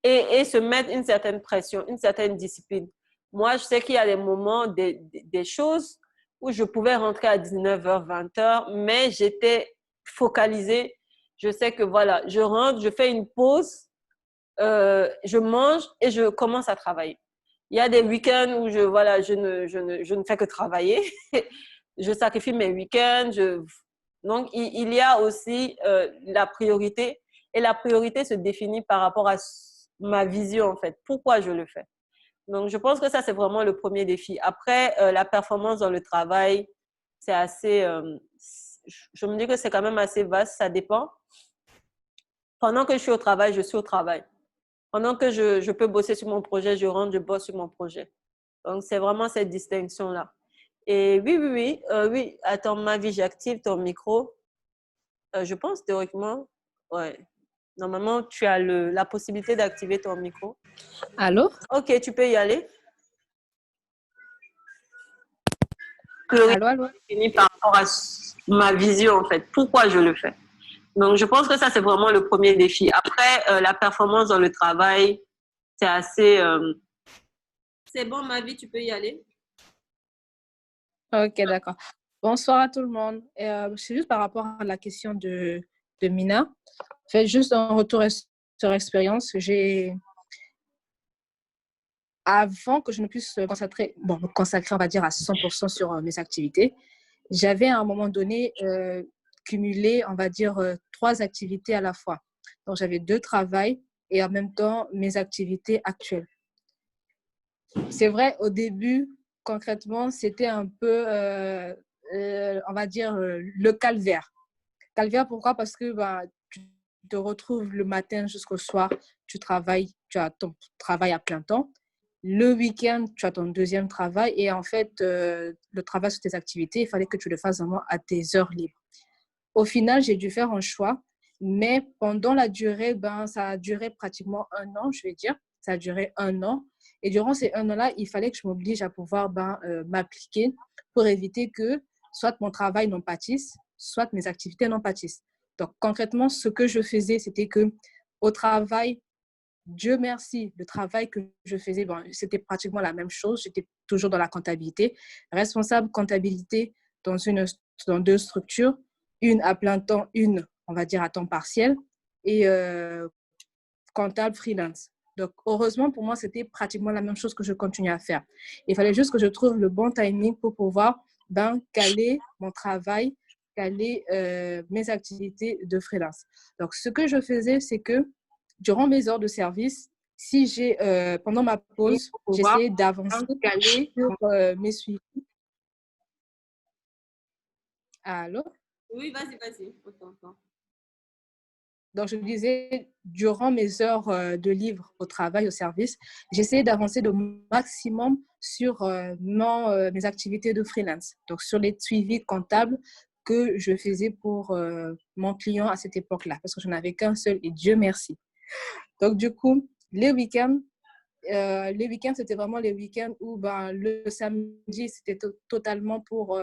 Et se mettre une certaine pression, une certaine discipline. Moi, je sais qu'il y a des moments, des choses où je pouvais rentrer à 19h, 20h, mais j'étais focalisée. Je sais que voilà, je rentre, je fais une pause, je mange et je commence à travailler. Il y a des week-ends où je ne fais que travailler. Je sacrifie mes week-ends. Donc, il y a aussi la priorité. Et la priorité se définit par rapport à ma vision, en fait. Pourquoi je le fais? Donc, je pense que ça, c'est vraiment le premier défi. Après, la performance dans le travail, c'est assez… je me dis que c'est quand même assez vaste. Ça dépend. Pendant que je suis au travail, je suis au travail. Pendant que je peux bosser sur mon projet, je rentre, je bosse sur mon projet. Donc, c'est vraiment cette distinction-là. Et oui. Attends, Mavi, j'active ton micro. Je pense théoriquement, ouais. Normalement, tu as la possibilité d'activer ton micro. Allô? Ok, tu peux y aller. Allô? Par rapport à ma vision, en fait. Pourquoi je le fais? Donc, je pense que ça, c'est vraiment le premier défi. Après, la performance dans le travail, c'est assez… C'est bon, Mavi, tu peux y aller. Ok, d'accord. Bonsoir à tout le monde. C'est juste par rapport à la question de Mina. Fait juste un retour sur expérience. Avant que je ne puisse me consacrer, on va dire, à 100% sur mes activités, j'avais à un moment donné cumulé, on va dire, 3 activités à la fois. Donc, j'avais 2 travails et en même temps mes activités actuelles. C'est vrai, au début, concrètement, c'était un peu, on va dire, le calvaire. Calvaire, pourquoi? Parce que tu te retrouves le matin jusqu'au soir, tu as ton travail à plein temps. Le week-end, tu as ton deuxième travail et en fait, le travail sur tes activités, il fallait que tu le fasses vraiment à tes heures libres. Au final, j'ai dû faire un choix, mais pendant la durée, ça a duré pratiquement 1 an, je vais dire. Ça a duré 1 an. Et durant ces 1 an-là, il fallait que je m'oblige à pouvoir m'appliquer pour éviter que soit mon travail n'en pâtisse, soit mes activités n'en pâtissent. Donc, concrètement, ce que je faisais, c'était que au travail, Dieu merci, le travail que je faisais, c'était pratiquement la même chose. J'étais toujours dans la comptabilité, responsable comptabilité dans 2 structures, une à plein temps, une, on va dire, à temps partiel. Et comptable freelance. Donc, heureusement, pour moi, c'était pratiquement la même chose que je continue à faire. Il fallait juste que je trouve le bon timing pour pouvoir caler mon travail, caler mes activités de freelance. Donc, ce que je faisais, c'est que durant mes heures de service, si j'ai, pendant ma pause, j'essayais d'avancer sur mes suivis. Allô? Oui, vas-y, on t'entend. Donc, je disais, durant mes heures de livre au travail, au service, j'essayais d'avancer le maximum sur mes activités de freelance. Donc, sur les suivis comptables que je faisais pour mon client à cette époque-là, parce que je n'avais qu'un seul et Dieu merci. Donc, du coup, les week-ends, c'était vraiment les week-ends où le samedi, c'était totalement pour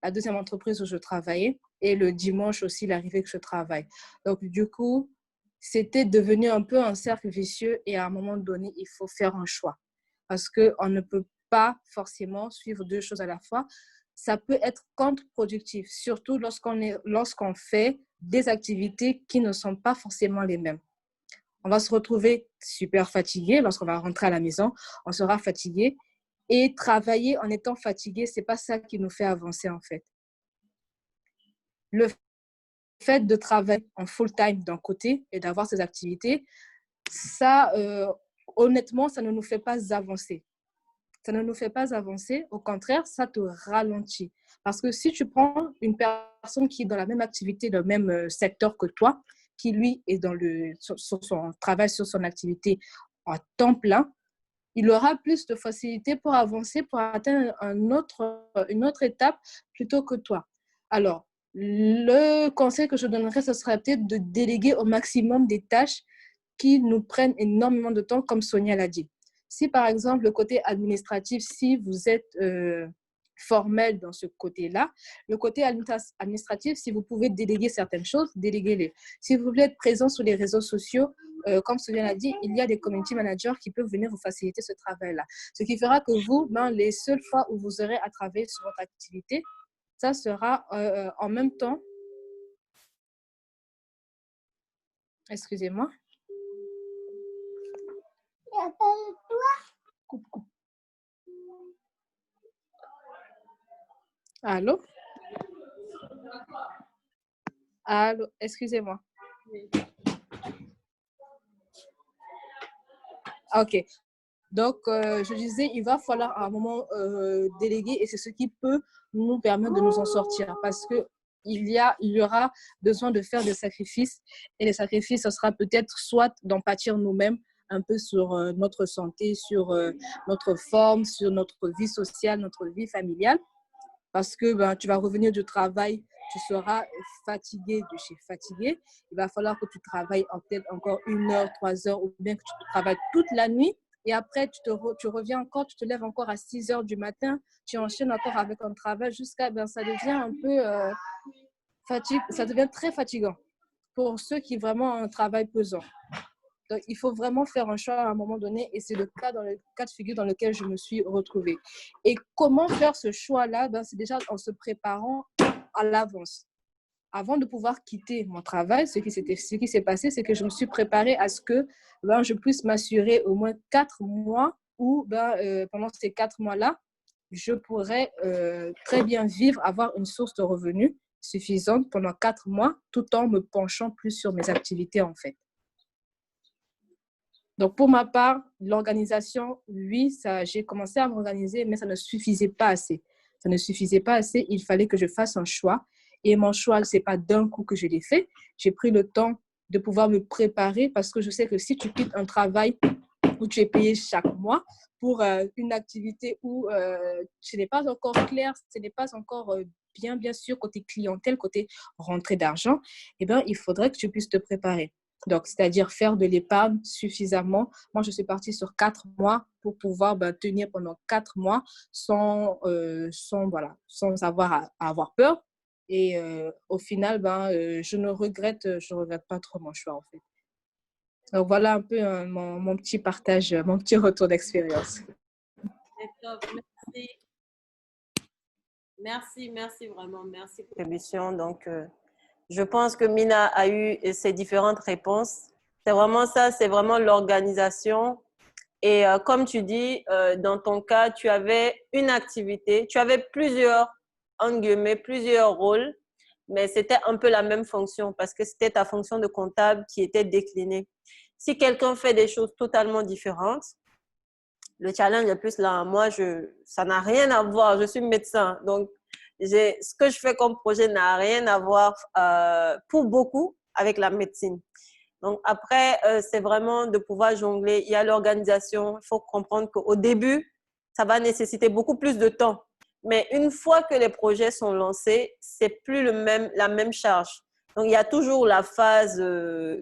la deuxième entreprise où je travaillais. Et le dimanche aussi, il arrivait que je travaille. Donc, du coup, c'était devenu un peu un cercle vicieux et à un moment donné, il faut faire un choix. Parce qu'on ne peut pas forcément suivre deux choses à la fois. Ça peut être contre-productif, surtout lorsqu'on fait des activités qui ne sont pas forcément les mêmes. On va se retrouver super fatigué lorsqu'on va rentrer à la maison. On sera fatigué. Et travailler en étant fatigué, ce n'est pas ça qui nous fait avancer en fait. Le fait de travailler en full-time d'un côté et d'avoir ces activités, ça, honnêtement, ça ne nous fait pas avancer. Ça ne nous fait pas avancer. Au contraire, ça te ralentit. Parce que si tu prends une personne qui est dans la même activité, dans le même secteur que toi, qui lui est sur son travail, sur son activité en temps plein, il aura plus de facilité pour avancer, pour atteindre une autre étape plutôt que toi. Alors, le conseil que je donnerais, ce serait peut-être de déléguer au maximum des tâches qui nous prennent énormément de temps, comme Sonia l'a dit. Si, par exemple, le côté administratif, si vous êtes formel dans ce côté-là, le côté administratif, si vous pouvez déléguer certaines choses, déléguez-les. Si vous voulez être présent sur les réseaux sociaux, comme Sonia l'a dit, il y a des community managers qui peuvent venir vous faciliter ce travail-là. Ce qui fera que vous, les seules fois où vous aurez à travailler sur votre activité, ça sera en même temps. Excusez-moi. Coupe. Allô? Allô? Excusez-moi. OK. Donc, je disais, il va falloir à un moment déléguer et c'est ce qui peut nous permettre de nous en sortir parce que il y aura besoin de faire des sacrifices et les sacrifices, ce sera peut-être soit d'en pâtir nous-mêmes un peu sur notre santé, sur notre forme, sur notre vie sociale, notre vie familiale parce que tu vas revenir du travail, tu seras fatigué de chez fatigué. Il va falloir que tu travailles peut-être encore 1 heure, 3 heures ou bien que tu travailles toute la nuit. Et après, tu reviens encore, tu te lèves encore à 6 heures du matin, tu enchaînes encore avec un travail jusqu'à, ça devient un peu ça devient très fatigant pour ceux qui vraiment ont un travail pesant. Donc, il faut vraiment faire un choix à un moment donné et c'est le cas de figure dans lequel je me suis retrouvée. Et comment faire ce choix-là? C'est déjà en se préparant à l'avance. Avant de pouvoir quitter mon travail, ce qui s'est passé, c'est que je me suis préparée à ce que je puisse m'assurer au moins 4 mois où pendant ces 4 mois-là, je pourrais très bien vivre, avoir une source de revenus suffisante pendant 4 mois, tout en me penchant plus sur mes activités en fait. Donc, pour ma part, l'organisation, oui, j'ai commencé à m'organiser, mais ça ne suffisait pas assez. Ça ne suffisait pas assez. Il fallait que je fasse un choix. Et mon choix, ce n'est pas d'un coup que je l'ai fait. J'ai pris le temps de pouvoir me préparer parce que je sais que si tu quittes un travail où tu es payé chaque mois pour une activité où ce n'est pas encore clair, ce n'est pas encore bien sûr côté clientèle, côté rentrée d'argent, il faudrait que tu puisses te préparer. Donc, c'est-à-dire faire de l'épargne suffisamment. Moi, je suis partie sur 4 mois pour pouvoir tenir pendant 4 mois sans avoir à avoir peur. Et au final, je ne regrette pas trop mon choix, en fait. Donc, voilà un peu mon petit partage, mon petit retour d'expérience. C'est top. Merci vraiment. Merci pour la contribution. Donc, je pense que Mina a eu ses différentes réponses C'est vraiment ça, c'est vraiment l'organisation. Et comme tu dis, dans ton cas, tu avais une activité, tu avais plusieurs, en guillemets, plusieurs rôles, mais c'était un peu la même fonction parce que c'était ta fonction de comptable qui était déclinée. Si quelqu'un fait des choses totalement différentes, le challenge est plus là. Moi, ça n'a rien à voir. Je suis médecin. Donc, ce que je fais comme projet n'a rien à voir pour beaucoup avec la médecine. Donc, après, c'est vraiment de pouvoir jongler. Il y a l'organisation. Il faut comprendre qu'au début, ça va nécessiter beaucoup plus de temps. Mais une fois que les projets sont lancés, c'est plus la même charge. Donc, il y a toujours la phase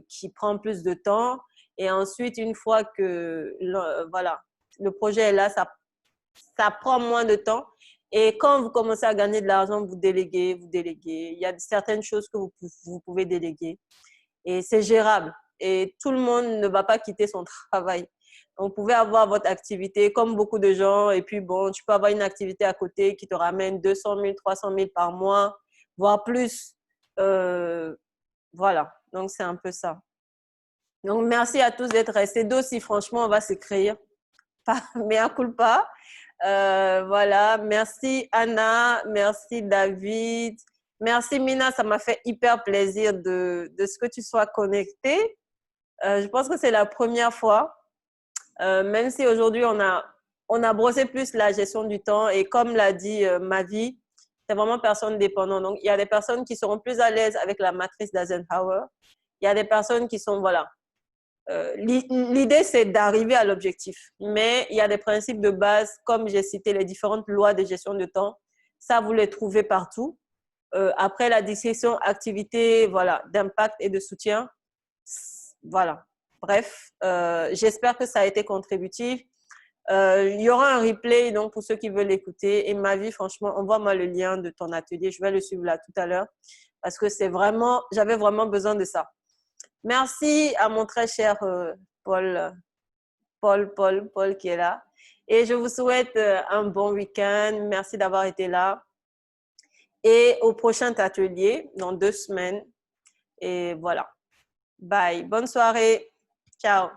qui prend plus de temps. Et ensuite, une fois que voilà, le projet est là, ça prend moins de temps. Et quand vous commencez à gagner de l'argent, vous déléguez, vous déléguez. Il y a certaines choses que vous pouvez déléguer. Et c'est gérable. Et tout le monde ne va pas quitter son travail. Vous pouvez avoir votre activité comme beaucoup de gens. Et puis, bon, tu peux avoir une activité à côté qui te ramène 200 000, 300 000 par mois, voire plus. Voilà. Donc, c'est un peu ça. Donc, merci à tous d'être restés. Dossi, franchement, on va s'écrire. Mea culpa. Voilà. Merci Anna. Merci David. Merci Mina. Ça m'a fait hyper plaisir de ce que tu sois connectée. Je pense que c'est la première fois. Même si aujourd'hui, on a brossé plus la gestion du temps. Et comme l'a dit Mavi, c'est vraiment personne dépendant. Donc, il y a des personnes qui seront plus à l'aise avec la matrice d'Eisenhower. Il y a des personnes qui sont, voilà. L'idée, c'est d'arriver à l'objectif. Mais il y a des principes de base, comme j'ai cité les différentes lois de gestion de temps. Ça, vous les trouvez partout. Après, la discussion activité, voilà, d'impact et de soutien. Voilà. Bref, j'espère que ça a été contributif. Il y aura un replay donc, pour ceux qui veulent l'écouter. Et Mavi, franchement, envoie-moi le lien de ton atelier. Je vais le suivre là tout à l'heure parce que j'avais vraiment besoin de ça. Merci à mon très cher Paul qui est là. Et je vous souhaite un bon week-end. Merci d'avoir été là. Et au prochain atelier dans 2 semaines. Et voilà. Bye. Bonne soirée. Ciao.